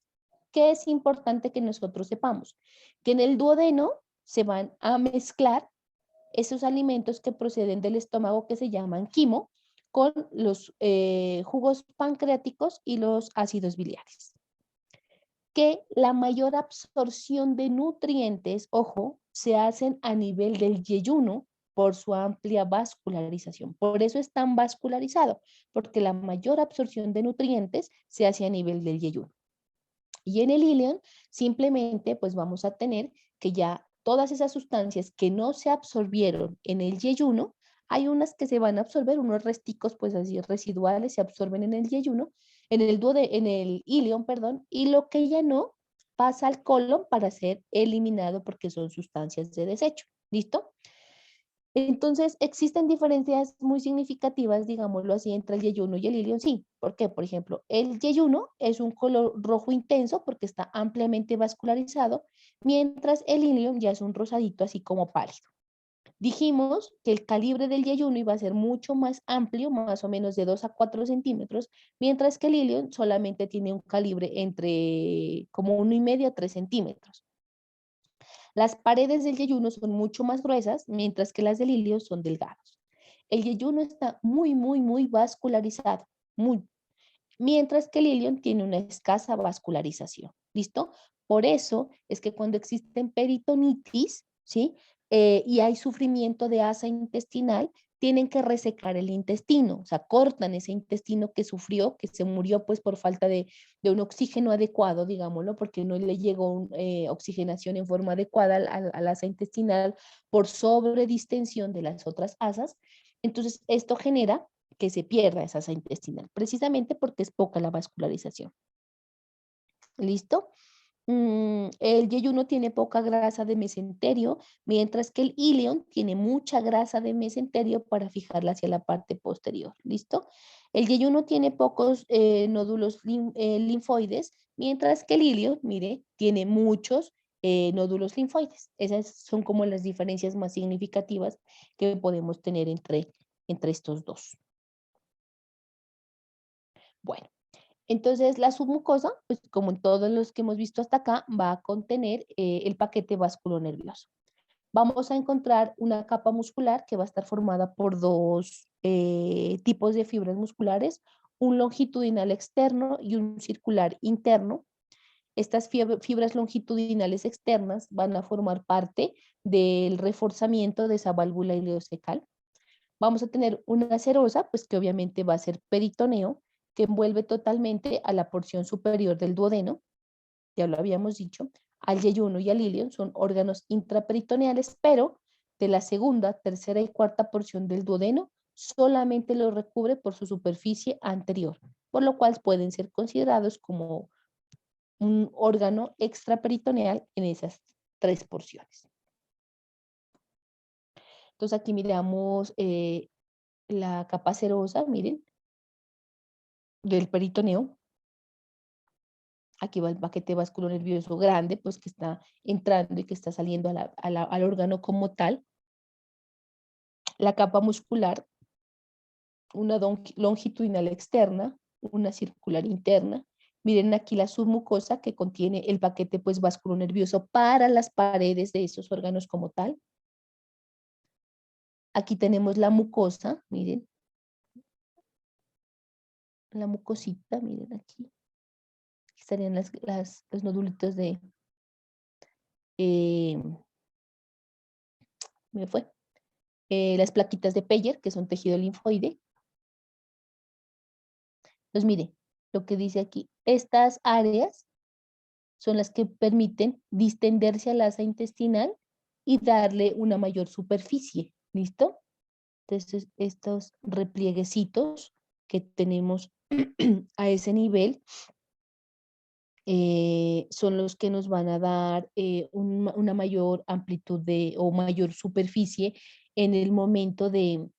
¿Qué es importante que nosotros sepamos? Que en el duodeno se van a mezclar esos alimentos que proceden del estómago que se llaman quimo con los jugos pancreáticos y los ácidos biliares. Que la mayor absorción de nutrientes, ojo, se hacen a nivel del yeyuno por su amplia vascularización. Por eso es tan vascularizado, porque la mayor absorción de nutrientes se hace a nivel del yeyuno. Y en el ileón simplemente pues vamos a tener que ya todas esas sustancias que no se absorbieron en el yeyuno, hay unas que se van a absorber, unos resticos pues así residuales se absorben en el yeyuno, en el ileón, perdón, y lo que ya no pasa al colon para ser eliminado porque son sustancias de desecho. ¿Listo? Entonces, existen diferencias muy significativas, digámoslo así, entre el yeyuno y el ilion. Sí, ¿por qué? Por ejemplo, el yeyuno es un color rojo intenso porque está ampliamente vascularizado, mientras el ilion ya es un rosadito así como pálido. Dijimos que el calibre del yeyuno iba a ser mucho más amplio, más o menos de 2 a 4 centímetros, mientras que el ilion solamente tiene un calibre entre como 1,5 a 3 centímetros. Las paredes del yeyuno son mucho más gruesas, mientras que las del ilio son delgados. El yeyuno está muy vascularizado, muy, mientras que el ilion tiene una escasa vascularización. ¿Listo? Por eso es que cuando existen peritonitis, ¿sí? Y hay sufrimiento de asa intestinal, tienen que resecar el intestino, o sea, cortan ese intestino que sufrió, que se murió pues por falta de un oxígeno adecuado, digámoslo, porque no le llegó oxigenación en forma adecuada al asa intestinal por sobredistensión de las otras asas. Entonces, esto genera que se pierda esa asa intestinal, precisamente porque es poca la vascularización. ¿Listo? El yeyuno tiene poca grasa de mesenterio, mientras que el ilion tiene mucha grasa de mesenterio para fijarla hacia la parte posterior. ¿Listo? El yeyuno tiene pocos nódulos linfoides, mientras que el ilion, mire, tiene muchos nódulos linfoides. Esas son como las diferencias más significativas que podemos tener entre estos dos. Bueno. Entonces, la submucosa, pues como en todos los que hemos visto hasta acá, va a contener el paquete vasculonervioso. Vamos a encontrar una capa muscular que va a estar formada por dos tipos de fibras musculares, un longitudinal externo y un circular interno. Estas fibras longitudinales externas van a formar parte del reforzamiento de esa válvula ileocecal. Vamos a tener una serosa, pues que obviamente va a ser peritoneo, que envuelve totalmente a la porción superior del duodeno, ya lo habíamos dicho. Al yeyuno y al ilion son órganos intraperitoneales, pero de la segunda, tercera y cuarta porción del duodeno solamente lo recubre por su superficie anterior, por lo cual pueden ser considerados como un órgano extraperitoneal en esas tres porciones. Entonces aquí miramos la capa serosa, miren, del peritoneo. Aquí va el paquete vasculonervioso grande, pues que está entrando y que está saliendo al órgano como tal. La capa muscular, una longitudinal externa, una circular interna. Miren aquí la submucosa que contiene el paquete pues vasculonervioso para las paredes de esos órganos como tal. Aquí tenemos la mucosa, miren. La mucosita, miren aquí. Estarían los nodulitos de... me fue. Las plaquitas de Peyer, que son tejido linfoide. Entonces, mire, lo que dice aquí, estas áreas son las que permiten distenderse al asa intestinal y darle una mayor superficie, ¿listo? Entonces, estos replieguecitos que tenemos a ese nivel son los que nos van a dar una mayor amplitud o mayor superficie en el momento de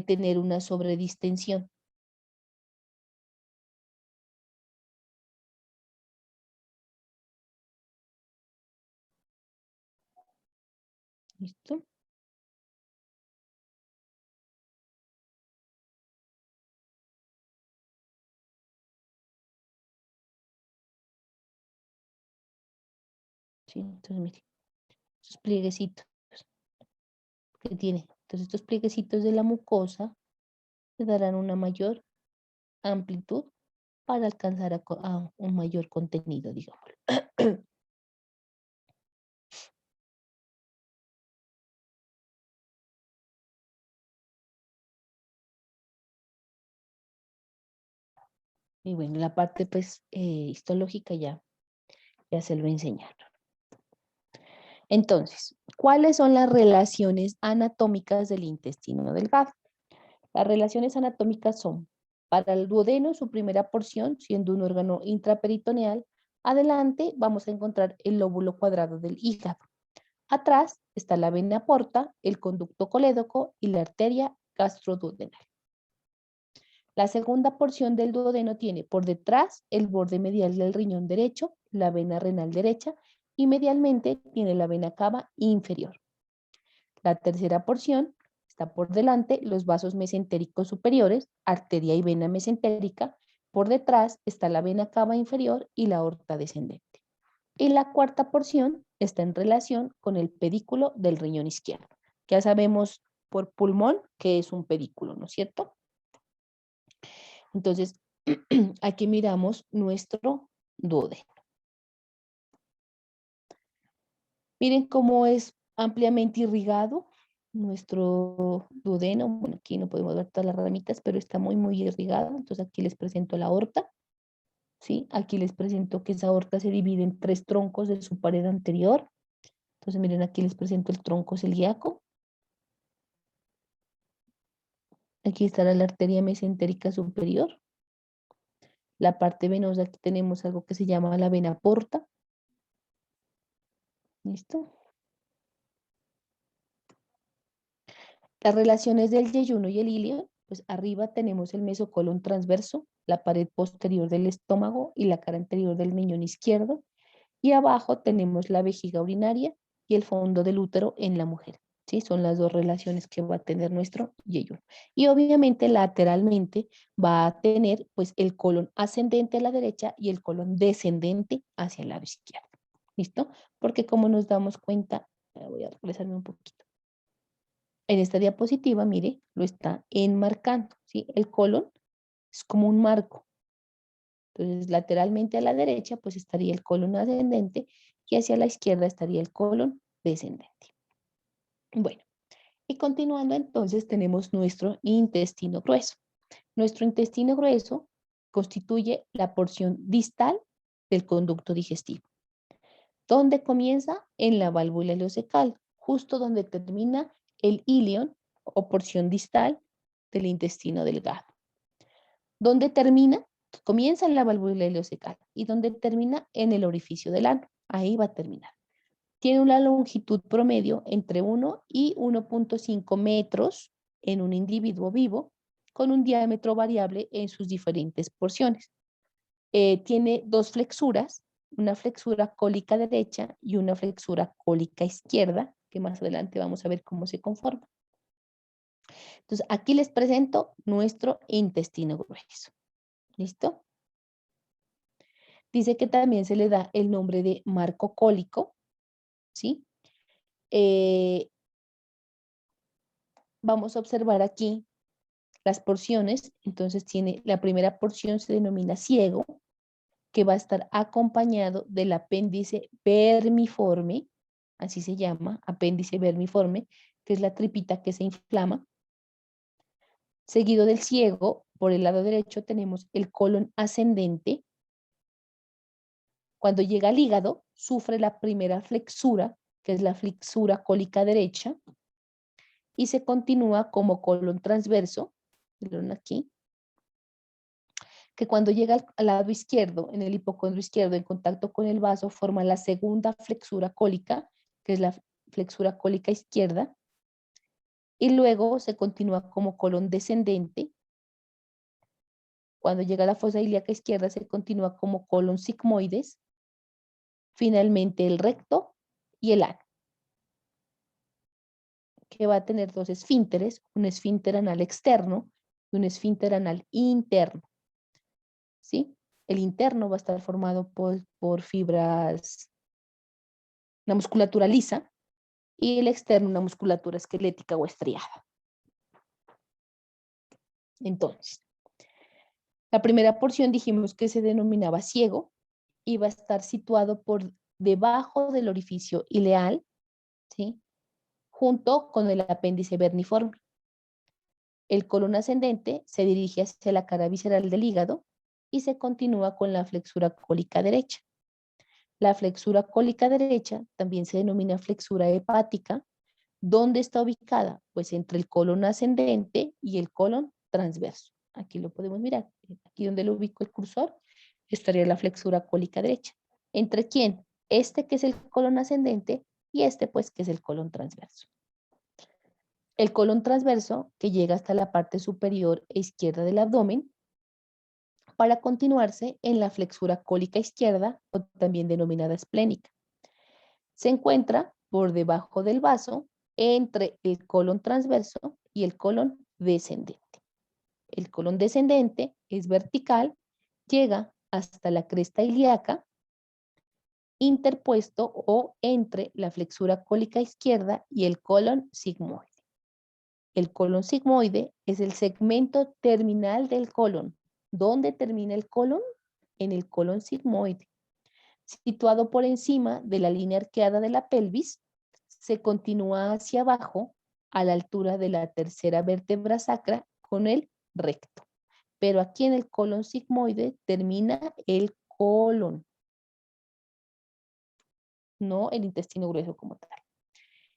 tener una sobredistensión. ¿Listo? Sí, entonces mire, esos plieguecitos que tiene. Entonces estos plieguecitos de la mucosa le darán una mayor amplitud para alcanzar a un mayor contenido, digamos. Y bueno, la parte pues histológica ya se lo he enseñado. Entonces, ¿cuáles son las relaciones anatómicas del intestino delgado? Las relaciones anatómicas son, para el duodeno, su primera porción, siendo un órgano intraperitoneal, adelante vamos a encontrar el lóbulo cuadrado del hígado. Atrás está la vena porta, el conducto colédoco y la arteria gastroduodenal. La segunda porción del duodeno tiene por detrás el borde medial del riñón derecho, la vena renal derecha, y medialmente tiene la vena cava inferior. La tercera porción está por delante los vasos mesentéricos superiores, arteria y vena mesentérica. Por detrás está la vena cava inferior y la aorta descendente. Y la cuarta porción está en relación con el pedículo del riñón izquierdo. Ya sabemos por pulmón que es un pedículo, ¿no es cierto? Entonces, aquí miramos nuestro duodeno. Miren cómo es ampliamente irrigado nuestro duodeno. Bueno, aquí no podemos ver todas las ramitas, pero está muy, muy irrigado. Entonces, aquí les presento la aorta. ¿Sí? Aquí les presento que esa aorta se divide en 3 troncos de su pared anterior. Entonces, miren, aquí les presento el tronco celíaco. Aquí estará la arteria mesentérica superior. La parte venosa, aquí tenemos algo que se llama la vena porta. ¿Listo? Las relaciones del yeyuno y el ilio, pues arriba tenemos el mesocolon transverso, la pared posterior del estómago y la cara anterior del riñón izquierdo. Y abajo tenemos la vejiga urinaria y el fondo del útero en la mujer. ¿Sí? Son las dos relaciones que va a tener nuestro yeyuno. Y obviamente lateralmente va a tener pues el colon ascendente a la derecha y el colon descendente hacia el lado izquierdo. ¿Listo? Porque como nos damos cuenta, voy a regresarme un poquito. En esta diapositiva, mire, lo está enmarcando, ¿sí? El colon es como un marco. Entonces, lateralmente a la derecha, pues estaría el colon ascendente y hacia la izquierda estaría el colon descendente. Bueno, y continuando entonces tenemos nuestro intestino grueso. Nuestro intestino grueso constituye la porción distal del conducto digestivo. ¿Dónde comienza? En la válvula ileocecal, justo donde termina el ilion o porción distal del intestino delgado. ¿Dónde termina? Comienza en la válvula ileocecal y donde termina en el orificio del ano. Ahí va a terminar. Tiene una longitud promedio entre 1 y 1.5 metros en un individuo vivo, con un diámetro variable en sus diferentes porciones. Tiene 2 flexuras, una flexura cólica derecha y una flexura cólica izquierda, que más adelante vamos a ver cómo se conforma. Entonces, aquí les presento nuestro intestino grueso. ¿Listo? Dice que también se le da el nombre de marco cólico, ¿sí? Vamos a observar aquí las porciones. Entonces, tiene la primera porción se denomina ciego, que va a estar acompañado del apéndice vermiforme, así se llama, apéndice vermiforme, que es la tripita que se inflama. Seguido del ciego, por el lado derecho tenemos el colon ascendente. Cuando llega al hígado, sufre la primera flexura, que es la flexura cólica derecha, y se continúa como colon transverso, aquí, que cuando llega al lado izquierdo, en el hipocondrio izquierdo, en contacto con el vaso, forma la segunda flexura cólica, que es la flexura cólica izquierda, y luego se continúa como colon descendente. Cuando llega a la fosa ilíaca izquierda, se continúa como colon sigmoides, finalmente el recto y el ano, que va a tener 2 esfínteres, un esfínter anal externo y un esfínter anal interno. ¿Sí? El interno va a estar formado por fibras, una musculatura lisa, y el externo una musculatura esquelética o estriada. Entonces, la primera porción dijimos que se denominaba ciego y va a estar situado por debajo del orificio ileal, ¿sí? Junto con el apéndice vermiforme. El colon ascendente se dirige hacia la cara visceral del hígado y se continúa con la flexura cólica derecha. La flexura cólica derecha también se denomina flexura hepática. ¿Dónde está ubicada? Pues entre el colon ascendente y el colon transverso. Aquí lo podemos mirar. Aquí donde lo ubico el cursor, estaría la flexura cólica derecha. ¿Entre quién? Este que es el colon ascendente y este pues que es el colon transverso. El colon transverso que llega hasta la parte superior e izquierda del abdomen para continuarse en la flexura cólica izquierda o también denominada esplénica. Se encuentra por debajo del vaso entre el colon transverso y el colon descendente. El colon descendente es vertical, llega hasta la cresta ilíaca interpuesto o entre la flexura cólica izquierda y el colon sigmoide. El colon sigmoide es el segmento terminal del colon. ¿Dónde termina el colon? En el colon sigmoide. Situado por encima de la línea arqueada de la pelvis, se continúa hacia abajo a la altura de la tercera vértebra sacra con el recto. Pero aquí en el colon sigmoide termina el colon, no el intestino grueso como tal.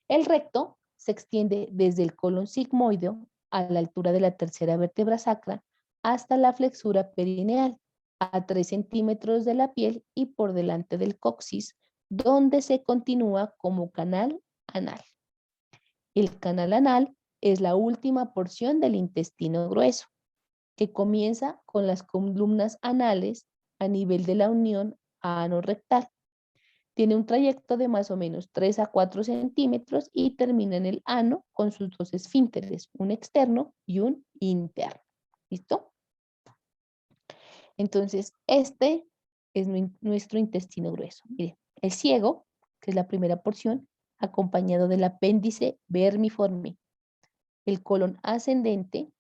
El recto se extiende desde el colon sigmoideo a la altura de la tercera vértebra sacra hasta la flexura perineal, a 3 centímetros de la piel y por delante del coxis, donde se continúa como canal anal. El canal anal es la última porción del intestino grueso, que comienza con las columnas anales a nivel de la unión ano-rectal. Tiene un trayecto de más o menos 3 a 4 centímetros y termina en el ano con sus dos esfínteres, un externo y un interno. ¿Listo? Entonces, este es nuestro intestino grueso. Mire, el ciego, que es la primera porción, acompañado del apéndice vermiforme, el colon ascendente,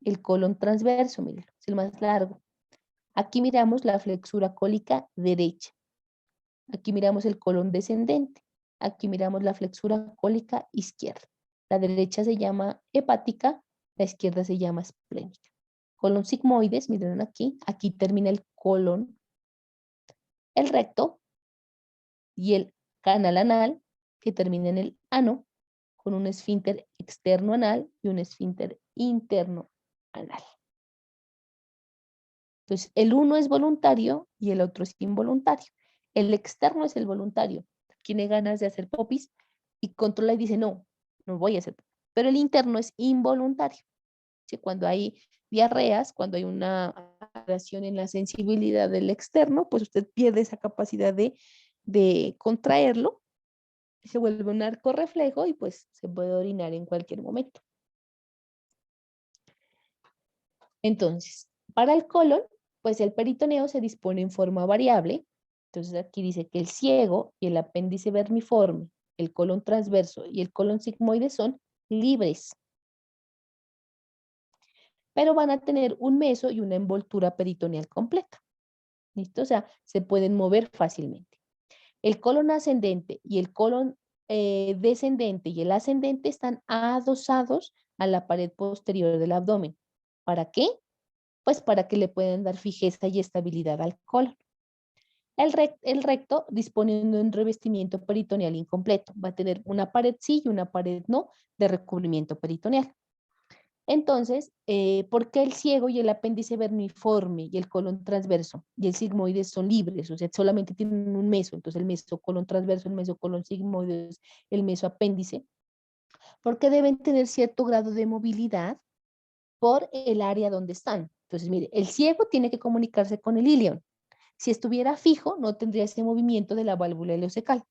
el colon transverso, mire, es el más largo. Aquí miramos la flexura cólica derecha. Aquí miramos el colon descendente. Aquí miramos la flexura cólica izquierda. La derecha se llama hepática, la izquierda se llama esplénica. Colon sigmoides, miren aquí, aquí termina el colon, el recto y el canal anal, que termina en el ano, con un esfínter externo anal y un esfínter interno anal. Entonces, el uno es voluntario y el otro es involuntario. El externo es el voluntario. Tiene ganas de hacer popis y controla y dice, no, no voy a hacer. Pero el interno es involuntario. ¿Sí? Cuando hay diarreas, cuando hay una alteración en la sensibilidad del externo, pues usted pierde esa capacidad de contraerlo, se vuelve un arco reflejo y pues se puede orinar en cualquier momento. Entonces, para el colon, pues el peritoneo se dispone en forma variable. Entonces aquí dice que el ciego y el apéndice vermiforme, el colon transverso y el colon sigmoide son libres, pero van a tener un meso y una envoltura peritoneal completa. ¿Listo? O sea, se pueden mover fácilmente. El colon ascendente y el colon descendente y el ascendente están adosados a la pared posterior del abdomen. ¿Para qué? Pues para que le puedan dar fijeza y estabilidad al colon. El recto, disponiendo de un revestimiento peritoneal incompleto, va a tener una pared sí y una pared no de recubrimiento peritoneal. Entonces, ¿por qué el ciego y el apéndice vermiforme y el colon transverso y el sigmoide son libres? O sea, solamente tienen un meso, entonces el meso colon transverso, el meso colon sigmoide, el meso apéndice, porque deben tener cierto grado de movilidad por el área donde están. Entonces, mire, el ciego tiene que comunicarse con el ilion. Si estuviera fijo, no tendría ese movimiento de la válvula ileocecal.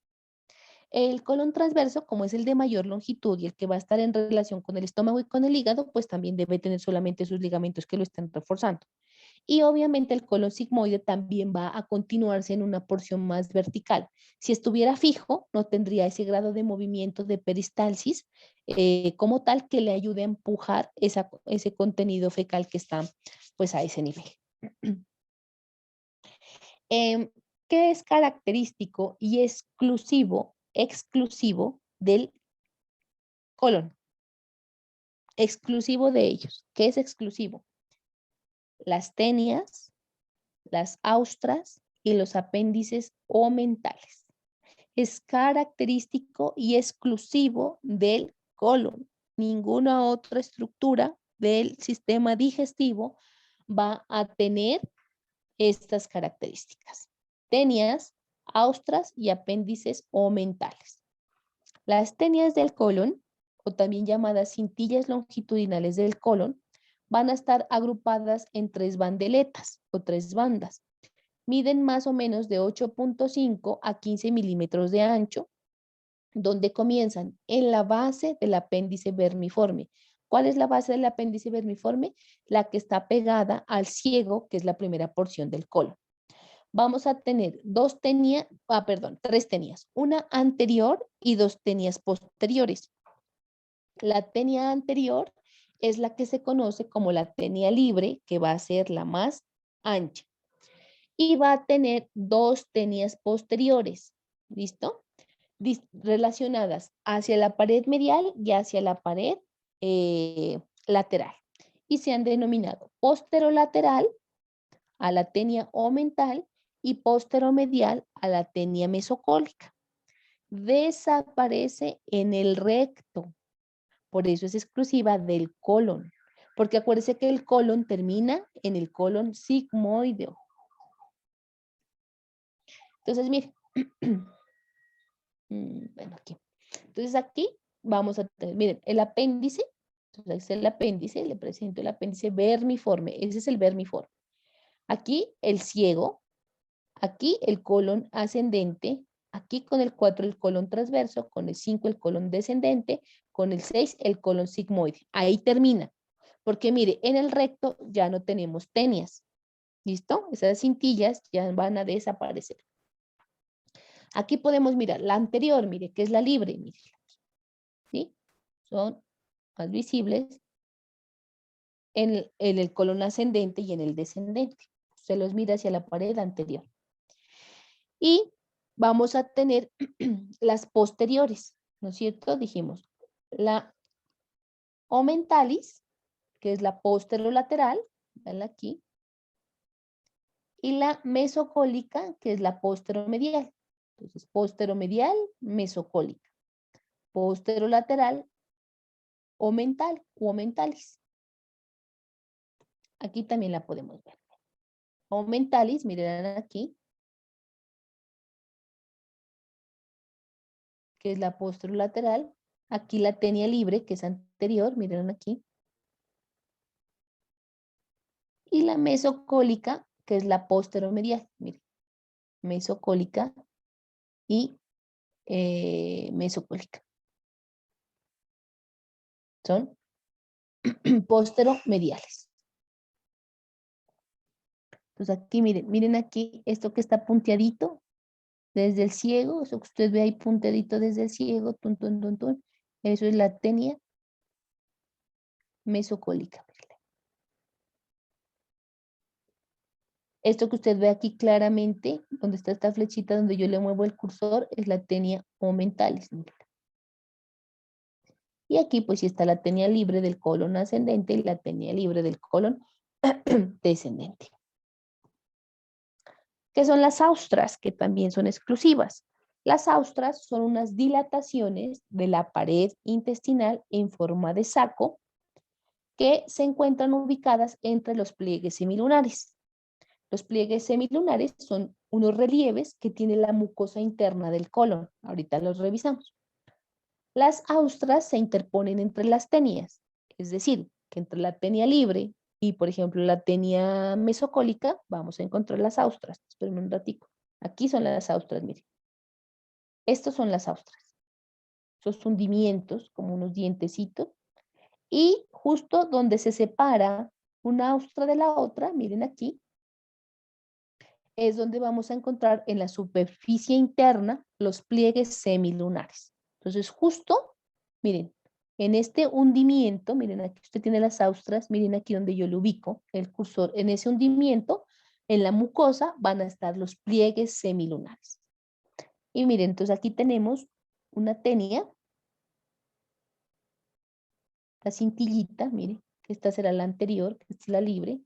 El colon transverso, como es el de mayor longitud y el que va a estar en relación con el estómago y con el hígado, pues también debe tener solamente sus ligamentos que lo están reforzando. Y obviamente el colon sigmoide también va a continuarse en una porción más vertical. Si estuviera fijo, no tendría ese grado de movimiento de peristalsis como tal que le ayude a empujar ese contenido fecal que está pues a ese nivel. ¿Qué es característico y exclusivo del colon? Exclusivo de ellos. ¿Qué es exclusivo? Las tenias, las austras y los apéndices omentales. Es característico y exclusivo del colon. Ninguna otra estructura del sistema digestivo va a tener estas características. Tenias, austras y apéndices omentales. Las tenias del colon, o también llamadas cintillas longitudinales del colon, van a estar agrupadas en 3 bandeletas o 3 bandas. Miden más o menos de 8.5 a 15 milímetros de ancho, donde comienzan en la base del apéndice vermiforme. ¿Cuál es la base del apéndice vermiforme? La que está pegada al ciego, que es la primera porción del colon. vamos a tener tres tenias, una anterior y dos tenias posteriores. La tenia anterior es la que se conoce como la tenia libre, que va a ser la más ancha. Y va a tener dos tenias posteriores, ¿listo? Relacionadas hacia la pared medial y hacia la pared lateral. Y se han denominado posterolateral a la tenia omental y posteromedial a la tenia mesocólica. Desaparece en el recto. Por eso es exclusiva del colon. Porque acuérdense que el colon termina en el colon sigmoideo. Entonces, miren. Bueno, aquí. Entonces, aquí vamos a tener, miren, el apéndice. Entonces, es el apéndice, le presento el apéndice vermiforme. Ese es el vermiforme. Aquí el ciego. Aquí el colon ascendente. Aquí con el 4 el colon transverso. Con el 5 el colon descendente. Con el 6 el colon sigmoide. Ahí termina. Porque mire, en el recto ya no tenemos tenias. ¿Listo? Esas cintillas ya van a desaparecer. Aquí podemos mirar la anterior, mire, que es la libre, mire. ¿Sí? Son más visibles en el colon ascendente y en el descendente. Se los mira hacia la pared anterior. Y vamos a tener las posteriores, ¿no es cierto? Dijimos, la omentalis, que es la posterolateral, veanla aquí, y la mesocólica, que es la posteromedial. Entonces, posteromedial, mesocólica. Posterolateral, omental u omentalis. Aquí también la podemos ver. Omentalis, miren aquí, que es la posterolateral. Aquí la tenia libre, que es anterior, miren aquí. Y la mesocólica, que es la posteromedial, miren. Mesocólica y mesocólica. Son posteromediales. Entonces aquí, miren aquí, esto que está punteadito desde el ciego, eso que usted ve ahí punteadito desde el ciego, tun, tun, tun, tun, eso es la tenia mesocólica. Esto que usted ve aquí claramente, donde está esta flechita donde yo le muevo el cursor, es la tenia omentalis. Miren. Y aquí pues sí está la tenia libre del colon ascendente y la tenia libre del colon descendente. ¿Qué son las austras? Que también son exclusivas. Las austras son unas dilataciones de la pared intestinal en forma de saco que se encuentran ubicadas entre los pliegues semilunares. Los pliegues semilunares son unos relieves que tiene la mucosa interna del colon. Ahorita los revisamos. Las austras se interponen entre las tenias, es decir, que entre la tenia libre y, por ejemplo, la tenia mesocólica, vamos a encontrar las austras. Esperen un ratico. Aquí son las austras, miren. Estos son las austras. Esos hundimientos, como unos dientecitos. Y justo donde se separa una austra de la otra, miren aquí, es donde vamos a encontrar en la superficie interna los pliegues semilunares. Entonces, justo, miren, en este hundimiento, miren aquí usted tiene las austras, miren aquí donde yo lo ubico, el cursor, en ese hundimiento, en la mucosa van a estar los pliegues semilunares. Y miren, entonces aquí tenemos una tenia, la cintillita, miren, que esta será la anterior, que es la libre.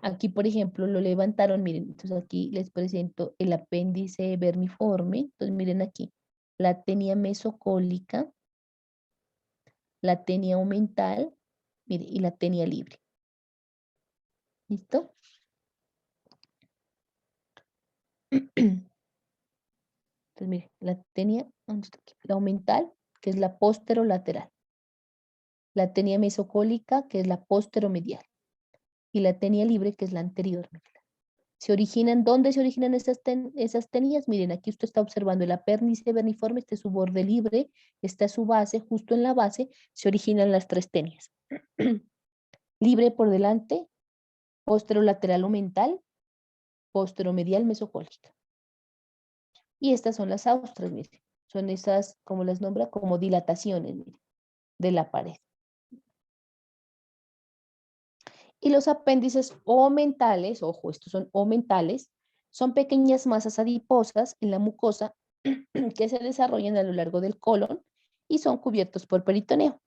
Aquí, por ejemplo, lo levantaron, miren, entonces aquí les presento el apéndice vermiforme. Entonces, miren aquí, la tenia mesocólica, la tenia omental, mire, y la tenia libre. ¿Listo? Entonces, mire, la tenia, ¿dónde está aquí? La omental, que es la posterolateral. La tenia mesocólica, que es la posteromedial. Y la tenia libre, que es la anterior. Se originan, ¿dónde se originan esas tenias? Miren, aquí usted está observando el apéndice vermiforme, este es su borde libre, esta es su base, justo en la base se originan las tres tenias. Libre por delante, posterolateral omental posteromedial mesocólica. Y estas son las austras, mire. Son esas, como las nombra, como dilataciones, mire, de la pared. Y los apéndices omentales, ojo, estos son omentales, son pequeñas masas adiposas en la mucosa que se desarrollan a lo largo del colon y son cubiertos por peritoneo.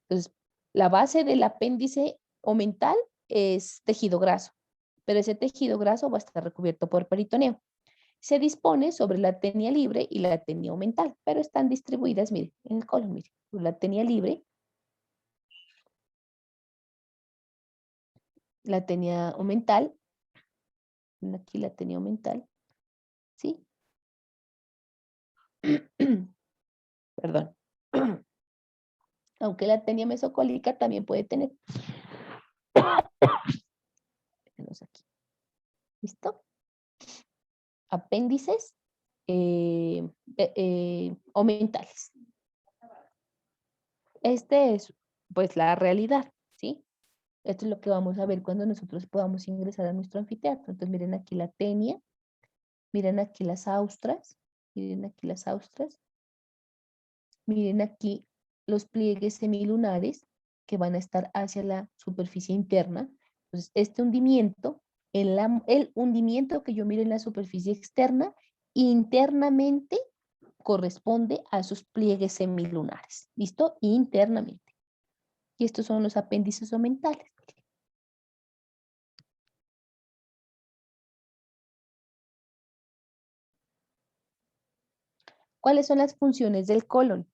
Entonces, la base del apéndice omental es tejido graso, pero ese tejido graso va a estar recubierto por peritoneo. Se dispone sobre la tenia libre y la tenia omental, pero están distribuidas, mire, en el colon, mire, la tenia libre, la tenia omental, aquí la tenia omental, ¿sí? Perdón. Aunque la tenia mesocólica también puede tener. Aquí. ¿Listo? Apéndices omentales. Este es, pues, la realidad, ¿sí? Esto es lo que vamos a ver cuando nosotros podamos ingresar a nuestro anfiteatro. Entonces, miren aquí la tenia, miren aquí las austras, miren aquí las austras, miren aquí los pliegues semilunares que van a estar hacia la superficie interna. Entonces, este hundimiento, el hundimiento que yo miro en la superficie externa, internamente corresponde a esos pliegues semilunares. ¿Listo? Internamente. Y estos son los apéndices omentales. ¿Cuáles son las funciones del colon?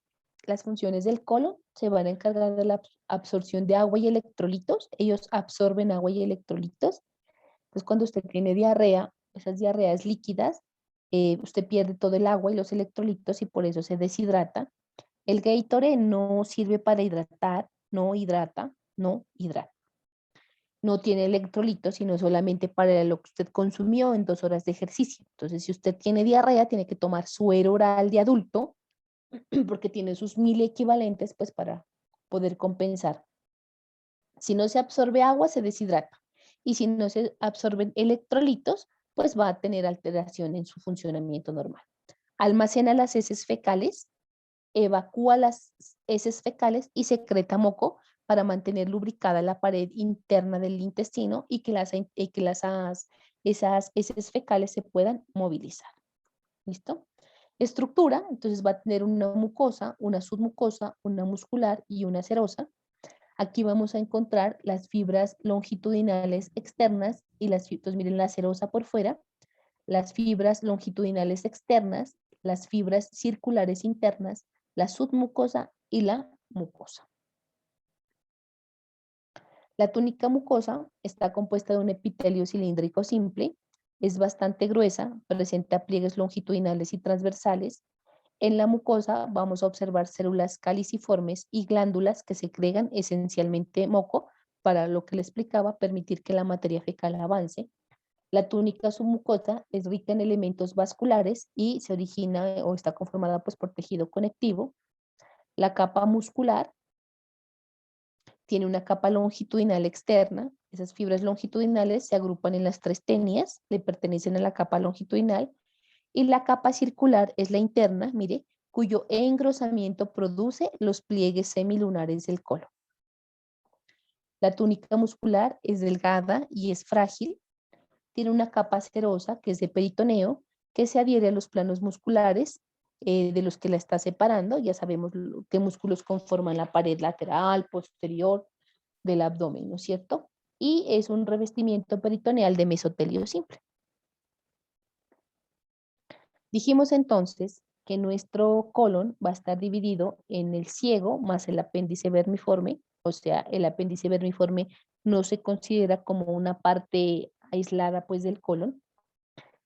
Las funciones del colon se van a encargar de la absorción de agua y electrolitos. Ellos absorben agua y electrolitos. Entonces, cuando usted tiene diarrea, esas diarreas líquidas, usted pierde todo el agua y los electrolitos y por eso se deshidrata. El Gatorade no sirve para hidratar, no hidrata, no hidrata. No tiene electrolitos, sino solamente para lo que usted consumió en 2 horas de ejercicio. Entonces, si usted tiene diarrea, tiene que tomar suero oral de adulto, porque tiene sus 1000 equivalentes, pues para poder compensar. Si no se absorbe agua, se deshidrata. Y si no se absorben electrolitos, pues va a tener alteración en su funcionamiento normal. Almacena las heces fecales, evacúa las heces fecales y secreta moco para mantener lubricada la pared interna del intestino y que esas heces fecales se puedan movilizar. ¿Listo? Estructura, entonces va a tener una mucosa, una submucosa, una muscular y una serosa. Aquí vamos a encontrar las fibras longitudinales externas y entonces miren la serosa por fuera, las fibras longitudinales externas, las fibras circulares internas, la submucosa y la mucosa. La túnica mucosa está compuesta de un epitelio cilíndrico simple, es bastante gruesa, presenta pliegues longitudinales y transversales. En la mucosa vamos a observar células caliciformes y glándulas que secretan esencialmente moco para lo que le explicaba, permitir que la materia fecal avance. La túnica submucosa es rica en elementos vasculares y se origina o está conformada pues, por tejido conectivo. La capa muscular tiene una capa longitudinal externa. Esas fibras longitudinales se agrupan en las 3 tenias, le pertenecen a la capa longitudinal. Y la capa circular es la interna, mire, cuyo engrosamiento produce los pliegues semilunares del colon. La túnica muscular es delgada y es frágil. Tiene una capa serosa que es de peritoneo, que se adhiere a los planos musculares de los que la está separando. Ya sabemos qué músculos conforman la pared lateral, posterior del abdomen, ¿no es cierto? Y es un revestimiento peritoneal de mesotelio simple. Dijimos entonces que nuestro colon va a estar dividido en el ciego más el apéndice vermiforme, o sea, el apéndice vermiforme no se considera como una parte aislada pues del colon.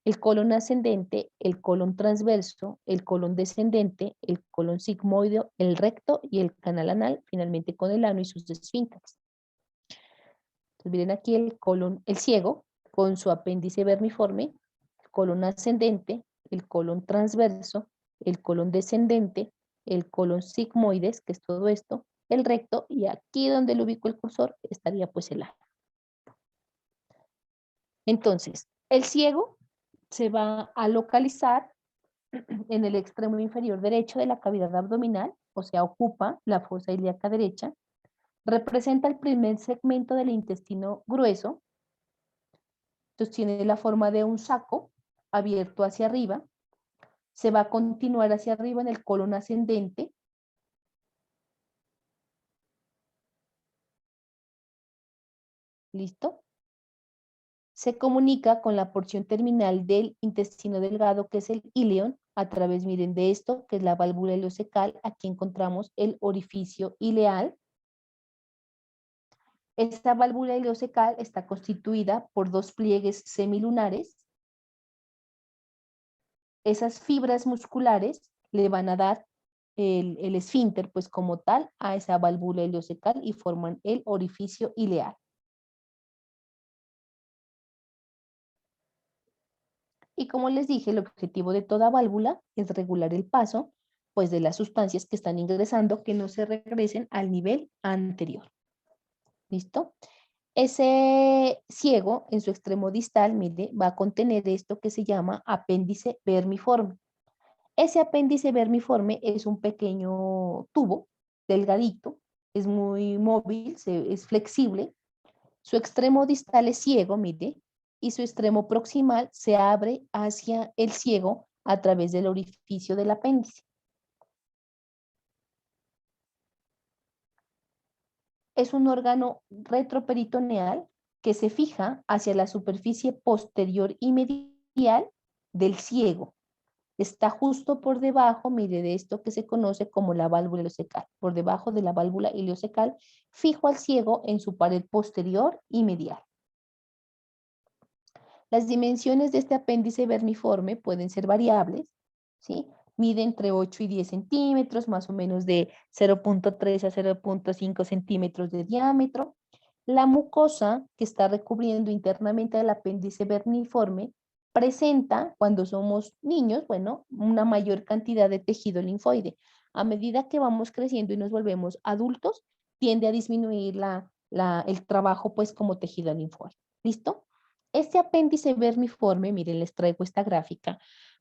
El colon ascendente, el colon transverso, el colon descendente, el colon sigmoideo, el recto y el canal anal, finalmente con el ano y sus esfínteres. Entonces miren aquí el colon, el ciego, con su apéndice vermiforme, el colon ascendente, el colon transverso, el colon descendente, el colon sigmoides, que es todo esto, el recto, y aquí donde lo ubico el cursor estaría pues el ano. Entonces, El ciego se va a localizar en el extremo inferior derecho de la cavidad abdominal, o sea, ocupa la fosa ilíaca derecha, representa el primer segmento del intestino grueso, entonces tiene la forma de un saco abierto hacia arriba, se va a continuar hacia arriba en el colon ascendente, ¿listo? Se comunica con la porción terminal del intestino delgado, que es el íleon, a través, miren, de esto, que es la válvula ileocecal. Aquí encontramos el orificio ileal. Esta válvula ileocecal está constituida por dos pliegues semilunares. Esas fibras musculares le van a dar el esfínter, pues como tal, a esa válvula ileocecal y forman el orificio ileal. Y como les dije, el objetivo de toda válvula es regular el paso, pues, de las sustancias que están ingresando, que no se regresen al nivel anterior. ¿Listo? Ese ciego, en su extremo distal, mire, va a contener esto que se llama apéndice vermiforme. Ese apéndice vermiforme es un pequeño tubo, delgadito, es muy móvil, es flexible. Su extremo distal es ciego, mire, y su extremo proximal se abre hacia el ciego a través del orificio del apéndice. Es un órgano retroperitoneal que se fija hacia la superficie posterior y medial del ciego. Está justo por debajo, mire, de esto que se conoce como la válvula ileocecal, por debajo de la válvula ileocecal, fijo al ciego en su pared posterior y medial. Las dimensiones de este apéndice vermiforme pueden ser variables, ¿sí? Mide entre 8 y 10 centímetros, más o menos de 0.3 a 0.5 centímetros de diámetro. La mucosa que está recubriendo internamente al apéndice vermiforme presenta, cuando somos niños, bueno, una mayor cantidad de tejido linfoide. A medida que vamos creciendo y nos volvemos adultos, tiende a disminuir el trabajo, pues, como tejido linfoide. ¿Listo? Este apéndice vermiforme, miren, les traigo esta gráfica,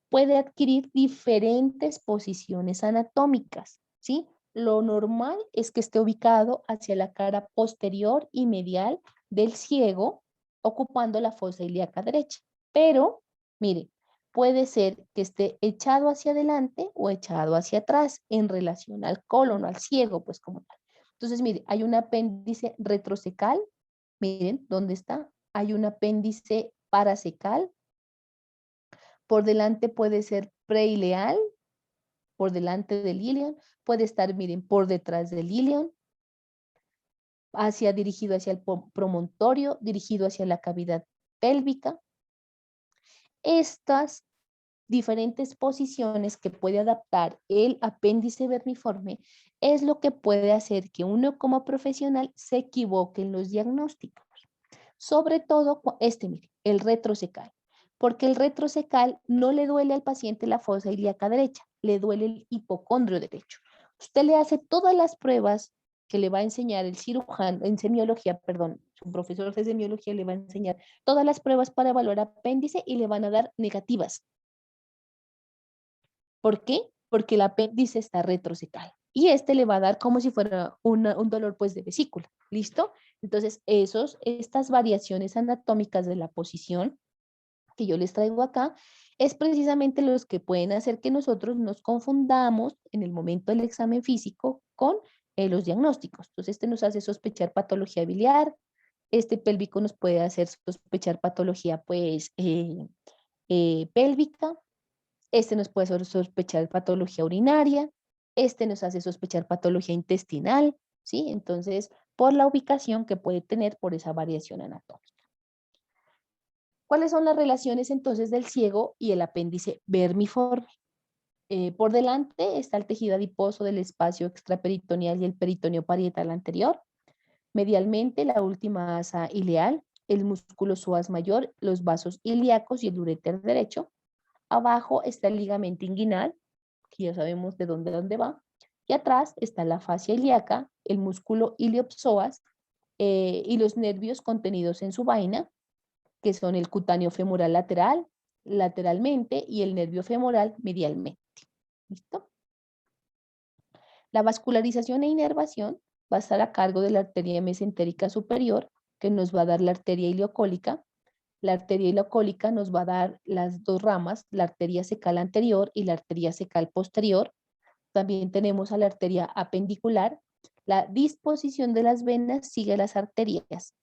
puede adquirir diferentes posiciones anatómicas, ¿sí? Lo normal es que esté ubicado hacia la cara posterior y medial del ciego, ocupando la fosa ilíaca derecha. Pero, mire, puede ser que esté echado hacia adelante o echado hacia atrás en relación al colon, al ciego, pues como tal. Entonces, mire, hay un apéndice retrocecal, miren, ¿dónde está? Hay un apéndice paracecal, por delante puede ser preileal, por delante del ilion, puede estar, miren, por detrás del ilion, dirigido hacia el promontorio, dirigido hacia la cavidad pélvica. Estas diferentes posiciones que puede adaptar el apéndice vermiforme es lo que puede hacer que uno como profesional se equivoque en los diagnósticos. Sobre todo mire, el retrocecal, porque el retrocecal no le duele al paciente la fosa ilíaca derecha, le duele el hipocondrio derecho. Usted le hace todas las pruebas que le va a enseñar el cirujano, en semiología, perdón, su profesor de semiología le va a enseñar todas las pruebas para evaluar apéndice y le van a dar negativas. ¿Por qué? Porque el apéndice está retrocecal. Y este le va a dar como si fuera un dolor, pues, de vesícula. ¿Listo? Entonces, estas variaciones anatómicas de la posición que yo les traigo acá es precisamente los que pueden hacer que nosotros nos confundamos en el momento del examen físico con los diagnósticos. Entonces, este nos hace sospechar patología biliar, este pélvico nos puede hacer sospechar patología, pues, pélvica, este nos puede hacer sospechar patología urinaria, este nos hace sospechar patología intestinal, ¿sí? Entonces, por la ubicación que puede tener por esa variación anatómica. ¿Cuáles son las relaciones entonces del ciego y el apéndice vermiforme? Por delante está el tejido adiposo del espacio extraperitoneal y el peritoneo parietal anterior. Medialmente, la última asa ileal, el músculo psoas mayor, los vasos ilíacos y el uréter derecho. Abajo está el ligamento inguinal, que ya sabemos de dónde va. Y atrás está la fascia ilíaca, el músculo iliopsoas y los nervios contenidos en su vaina, que son el cutáneo femoral lateral, lateralmente, y el nervio femoral medialmente. ¿Listo? La vascularización e inervación va a estar a cargo de la arteria mesentérica superior, que nos va a dar la arteria ileocólica. La arteria ileocólica nos va a dar las dos ramas, la arteria cecal anterior y la arteria cecal posterior. También tenemos a la arteria apendicular. La disposición de las venas sigue las arterias.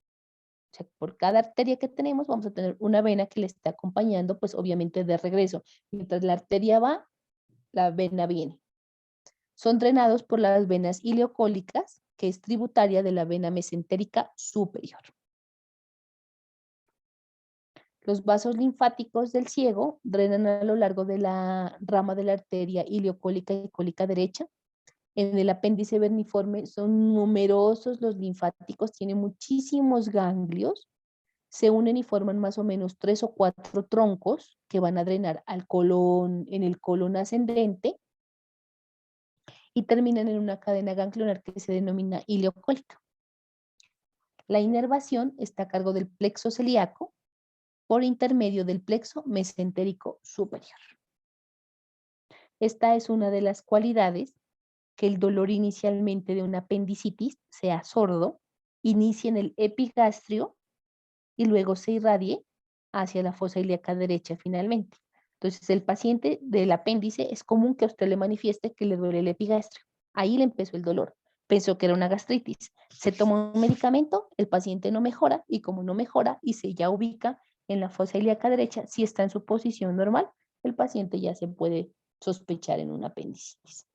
O sea, por cada arteria que tenemos vamos a tener una vena que le esté acompañando, pues obviamente de regreso. Mientras la arteria va, la vena viene. Son drenados por las venas ileocólicas, que es tributaria de la vena mesentérica superior. Los vasos linfáticos del ciego drenan a lo largo de la rama de la arteria ileocólica y cólica derecha. En el apéndice verniforme son numerosos los linfáticos, tienen muchísimos ganglios, se unen y forman más o menos 3 o 4 troncos que van a drenar al colon, en el colon ascendente, y terminan en una cadena ganglionar que se denomina ileocólica. La inervación está a cargo del plexo celíaco por intermedio del plexo mesentérico superior. Esta es una de las cualidades: que el dolor inicialmente de una apendicitis sea sordo, inicie en el epigastrio y luego se irradie hacia la fosa ilíaca derecha finalmente. Entonces, el paciente del apéndice es común que a usted le manifieste que le duele el epigastrio. Ahí le empezó el dolor. Pensó que era una gastritis. Se toma un medicamento, el paciente no mejora, y como no mejora y se ya ubica en la fosa ilíaca derecha, si está en su posición normal, el paciente ya se puede sospechar en una apendicitis.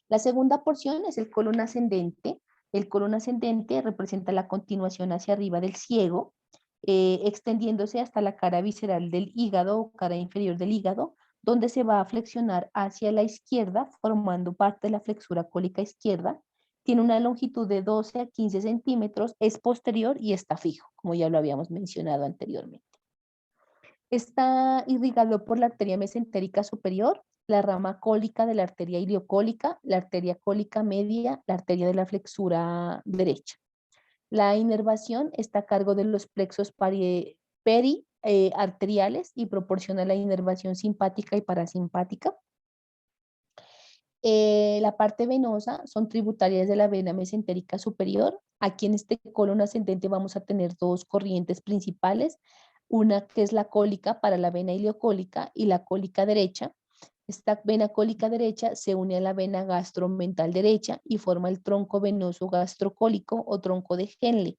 La segunda porción es el colon ascendente. El colon ascendente representa la continuación hacia arriba del ciego, extendiéndose hasta la cara visceral del hígado o cara inferior del hígado, donde se va a flexionar hacia la izquierda, formando parte de la flexura cólica izquierda. Tiene una longitud de 12 a 15 centímetros, es posterior y está fijo, como ya lo habíamos mencionado anteriormente. Está irrigado por la arteria mesentérica superior, la rama cólica de la arteria ileocólica, la arteria cólica media, la arteria de la flexura derecha. La inervación está a cargo de los plexos periarteriales y proporciona la inervación simpática y parasimpática. La parte venosa son tributarias de la vena mesentérica superior. Aquí en este colon ascendente vamos a tener dos corrientes principales, una que es la cólica para la vena ileocólica y la cólica derecha. Esta vena cólica derecha se une a la vena gastromental derecha y forma el tronco venoso gastrocólico o tronco de Henle.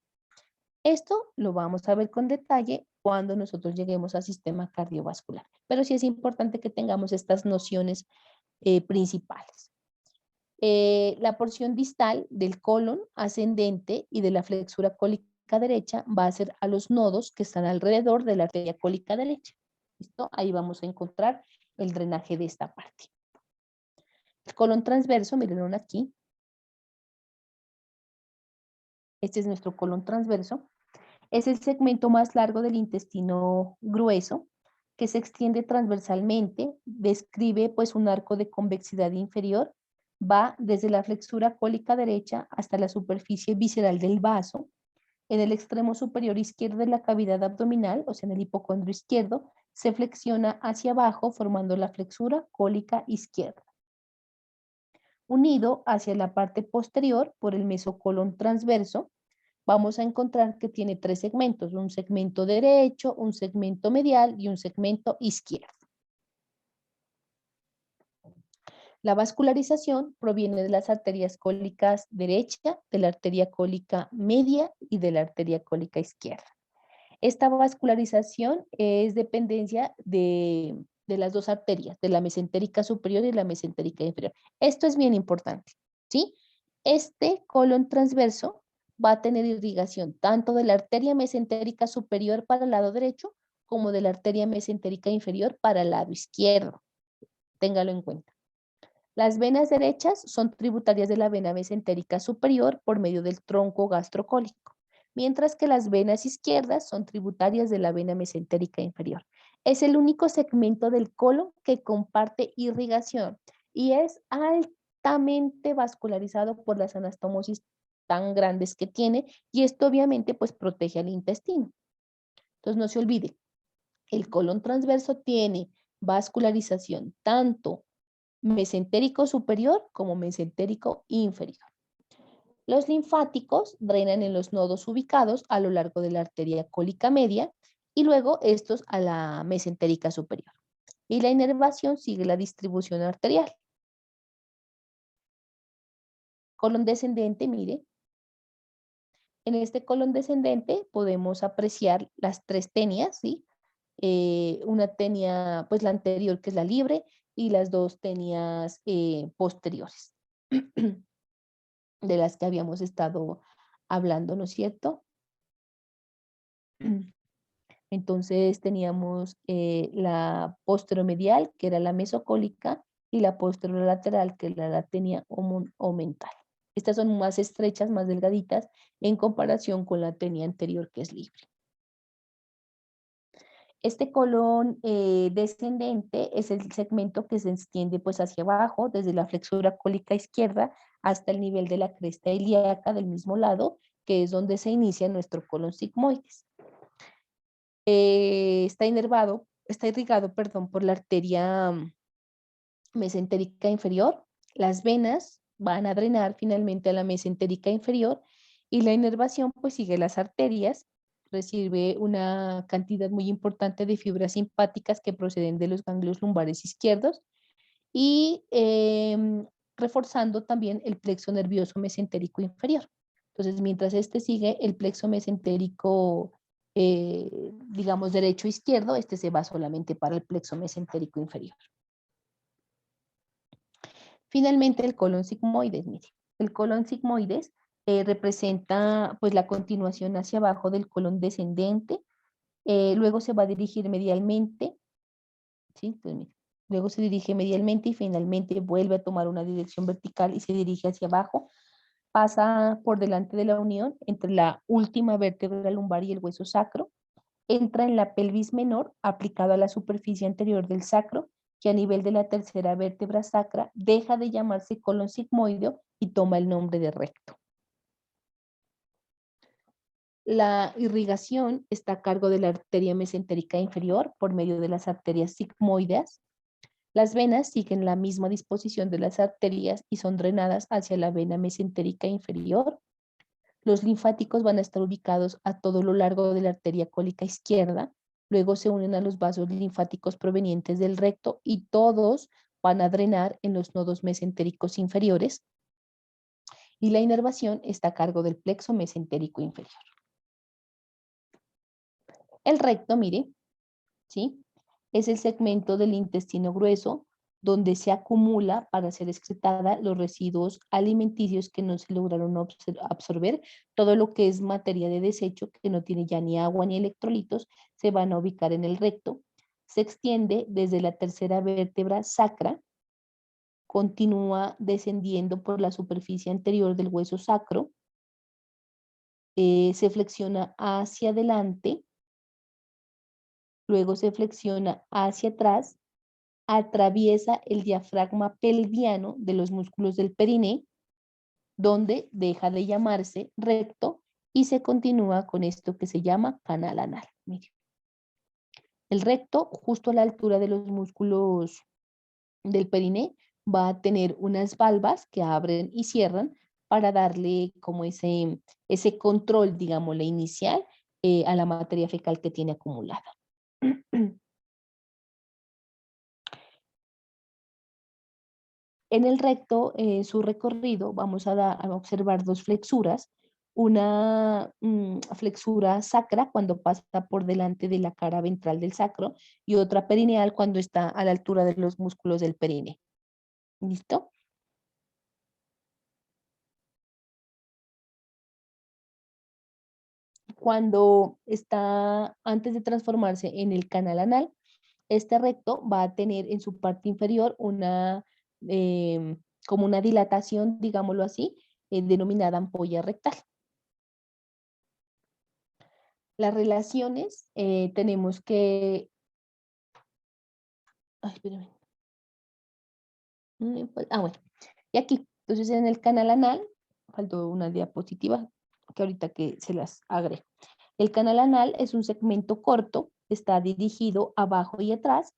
Esto lo vamos a ver con detalle cuando nosotros lleguemos al sistema cardiovascular, pero sí es importante que tengamos estas nociones principales. La porción distal del colon ascendente y de la flexura cólica derecha va a ser a los nodos que están alrededor de la arteria cólica derecha. ¿Listo? Ahí vamos a encontrar el drenaje de esta parte. El colon transverso, miren aquí. Este es nuestro colon transverso. Es el segmento más largo del intestino grueso que se extiende transversalmente, describe pues un arco de convexidad inferior, va desde la flexura cólica derecha hasta la superficie visceral del vaso. En el extremo superior izquierdo de la cavidad abdominal, o sea en el hipocondrio izquierdo, se flexiona hacia abajo formando la flexura cólica izquierda. Unido hacia la parte posterior por el mesocolon transverso, vamos a encontrar que tiene 3 segmentos, un segmento derecho, un segmento medial y un segmento izquierdo. La vascularización proviene de las arterias cólicas derecha, de la arteria cólica media y de la arteria cólica izquierda. Esta vascularización es dependencia de las dos arterias, de la mesentérica superior y la mesentérica inferior. Esto es bien importante, ¿sí? Este colon transverso va a tener irrigación tanto de la arteria mesentérica superior para el lado derecho como de la arteria mesentérica inferior para el lado izquierdo. Téngalo en cuenta. Las venas derechas son tributarias de la vena mesentérica superior por medio del tronco gastrocólico, mientras que las venas izquierdas son tributarias de la vena mesentérica inferior. Es el único segmento del colon que comparte irrigación y es altamente vascularizado por las anastomosis tan grandes que tiene, y esto obviamente pues protege al intestino. Entonces no se olvide, el colon transverso tiene vascularización tanto mesentérico superior como mesentérico inferior. Los linfáticos drenan en los nodos ubicados a lo largo de la arteria cólica media y luego estos a la mesentérica superior. Y la inervación sigue la distribución arterial. Colon descendente, mire. En este colon descendente podemos apreciar las tres tenias, ¿sí? Una tenia, pues la anterior que es la libre y las dos tenias posteriores de las que habíamos estado hablando, ¿no es cierto? Entonces teníamos la posteromedial, que era la mesocólica, y la posterolateral, que era la tenia omental. Estas son más estrechas, más delgaditas, en comparación con la tenia anterior, que es libre. Este colon descendente es el segmento que se extiende pues hacia abajo, desde la flexura cólica izquierda hasta el nivel de la cresta ilíaca del mismo lado, que es donde se inicia nuestro colon sigmoides. Está irrigado, perdón, por la arteria mesentérica inferior. Las venas van a drenar finalmente a la mesentérica inferior y la inervación pues sigue las arterias, recibe una cantidad muy importante de fibras simpáticas que proceden de los ganglios lumbares izquierdos y reforzando también el plexo nervioso mesentérico inferior. Entonces, mientras este sigue el plexo mesentérico, digamos, derecho-izquierdo, este se va solamente para el plexo mesentérico inferior. Finalmente, el colon sigmoides, mire. El colon sigmoides representa pues la continuación hacia abajo del colon descendente, luego se va a dirigir medialmente, ¿sí? Entonces, mire, luego se dirige medialmente y finalmente vuelve a tomar una dirección vertical y se dirige hacia abajo, pasa por delante de la unión entre la última vértebra lumbar y el hueso sacro, entra en la pelvis menor aplicado a la superficie anterior del sacro, que a nivel de la tercera vértebra sacra deja de llamarse colon sigmoideo y toma el nombre de recto. La irrigación está a cargo de la arteria mesentérica inferior por medio de las arterias sigmoideas. Las venas siguen la misma disposición de las arterias y son drenadas hacia la vena mesentérica inferior. Los linfáticos van a estar ubicados a todo lo largo de la arteria cólica izquierda, luego se unen a los vasos linfáticos provenientes del recto y todos van a drenar en los nodos mesentéricos inferiores y la inervación está a cargo del plexo mesentérico inferior. El recto, mire, ¿sí? Es el segmento del intestino grueso donde se acumula para ser excretada los residuos alimenticios que no se lograron absorber. Todo lo que es materia de desecho que no tiene ya ni agua ni electrolitos se van a ubicar en el recto. Se extiende desde la tercera vértebra sacra, continúa descendiendo por la superficie anterior del hueso sacro, se flexiona hacia adelante, luego se flexiona hacia atrás, atraviesa el diafragma pelviano de los músculos del periné, donde deja de llamarse recto y se continúa con esto que se llama canal anal. Mire. El recto, justo a la altura de los músculos del periné, va a tener unas valvas que abren y cierran para darle como ese control, digámosle, inicial a la materia fecal que tiene acumulada. En el recto, su recorrido, vamos a observar dos flexuras. Una flexura sacra cuando pasa por delante de la cara ventral del sacro y otra perineal cuando está a la altura de los músculos del perine. ¿Listo? Cuando está antes de transformarse en el canal anal, este recto va a tener en su parte inferior como una dilatación, digámoslo así, denominada ampolla rectal. Las relaciones tenemos que... Ay, espérame. Bueno. Y aquí, entonces en el canal anal, faltó una diapositiva que ahorita que se las agrego. El canal anal es un segmento corto, está dirigido abajo y atrás,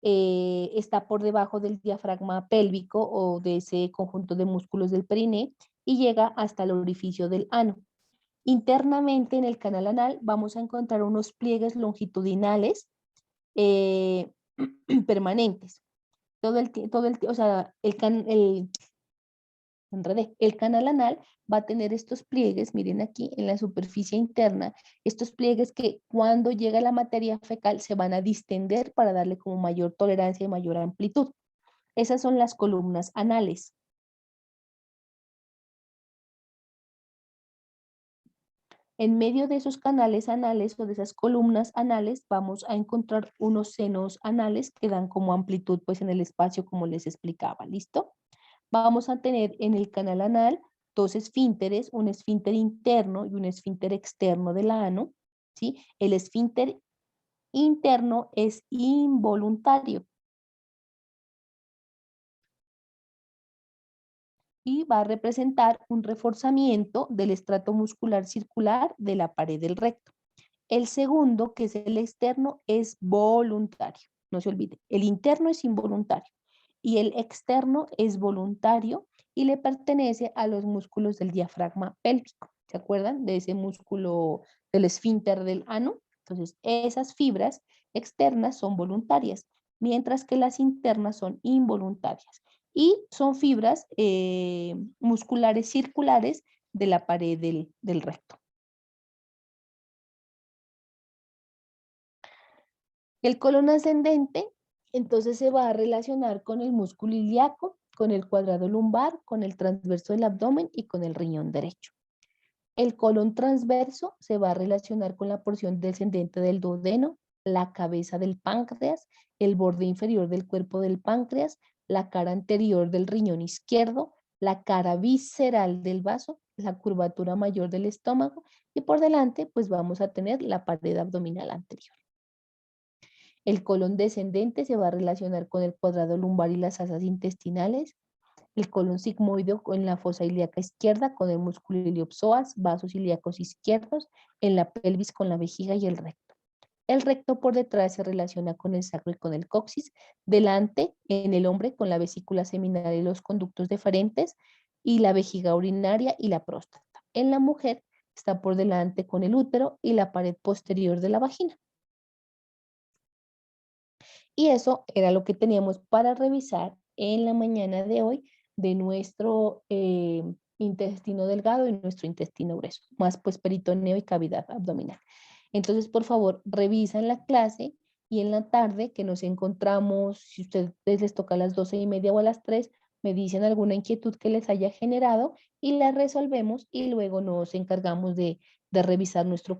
está por debajo del diafragma pélvico o de ese conjunto de músculos del periné y llega hasta el orificio del ano. Internamente en el canal anal vamos a encontrar unos pliegues longitudinales eh, permanentes. O sea, el canal anal va a tener estos pliegues, miren aquí en la superficie interna, estos pliegues que cuando llega la materia fecal se van a distender para darle como mayor tolerancia y mayor amplitud. Esas son las columnas anales. En medio de esos canales anales o de esas columnas anales vamos a encontrar unos senos anales que dan como amplitud pues en el espacio como les explicaba, ¿listo? Vamos a tener en el canal anal dos esfínteres, un esfínter interno y un esfínter externo del ano, ¿sí? El esfínter interno es involuntario y va a representar un reforzamiento del estrato muscular circular de la pared del recto. El segundo, que es el externo, es voluntario. No se olvide, el interno es involuntario y el externo es voluntario y le pertenece a los músculos del diafragma pélvico. ¿Se acuerdan de ese músculo del esfínter del ano? Entonces, esas fibras externas son voluntarias, mientras que las internas son involuntarias. Y son fibras musculares circulares de la pared del recto. El colon ascendente, entonces se va a relacionar con el músculo ilíaco, con el cuadrado lumbar, con el transverso del abdomen y con el riñón derecho. El colon transverso se va a relacionar con la porción descendente del duodeno, la cabeza del páncreas, el borde inferior del cuerpo del páncreas, la cara anterior del riñón izquierdo, la cara visceral del vaso, la curvatura mayor del estómago y por delante pues vamos a tener la pared abdominal anterior. El colon descendente se va a relacionar con el cuadrado lumbar y las asas intestinales. El colon sigmoideo en la fosa ilíaca izquierda con el músculo iliopsoas, vasos ilíacos izquierdos, en la pelvis con la vejiga y el recto. El recto por detrás se relaciona con el sacro y con el coxis. Delante, en el hombre, con la vesícula seminal y los conductos deferentes, y la vejiga urinaria y la próstata. En la mujer está por delante con el útero y la pared posterior de la vagina. Y eso era lo que teníamos para revisar en la mañana de hoy de nuestro intestino delgado y nuestro intestino grueso, más pues peritoneo y cavidad abdominal. Entonces, por favor, revisan la clase y en la tarde que nos encontramos, si ustedes les toca a las 12:30 o a las 3, me dicen alguna inquietud que les haya generado y la resolvemos y luego nos encargamos de revisar nuestro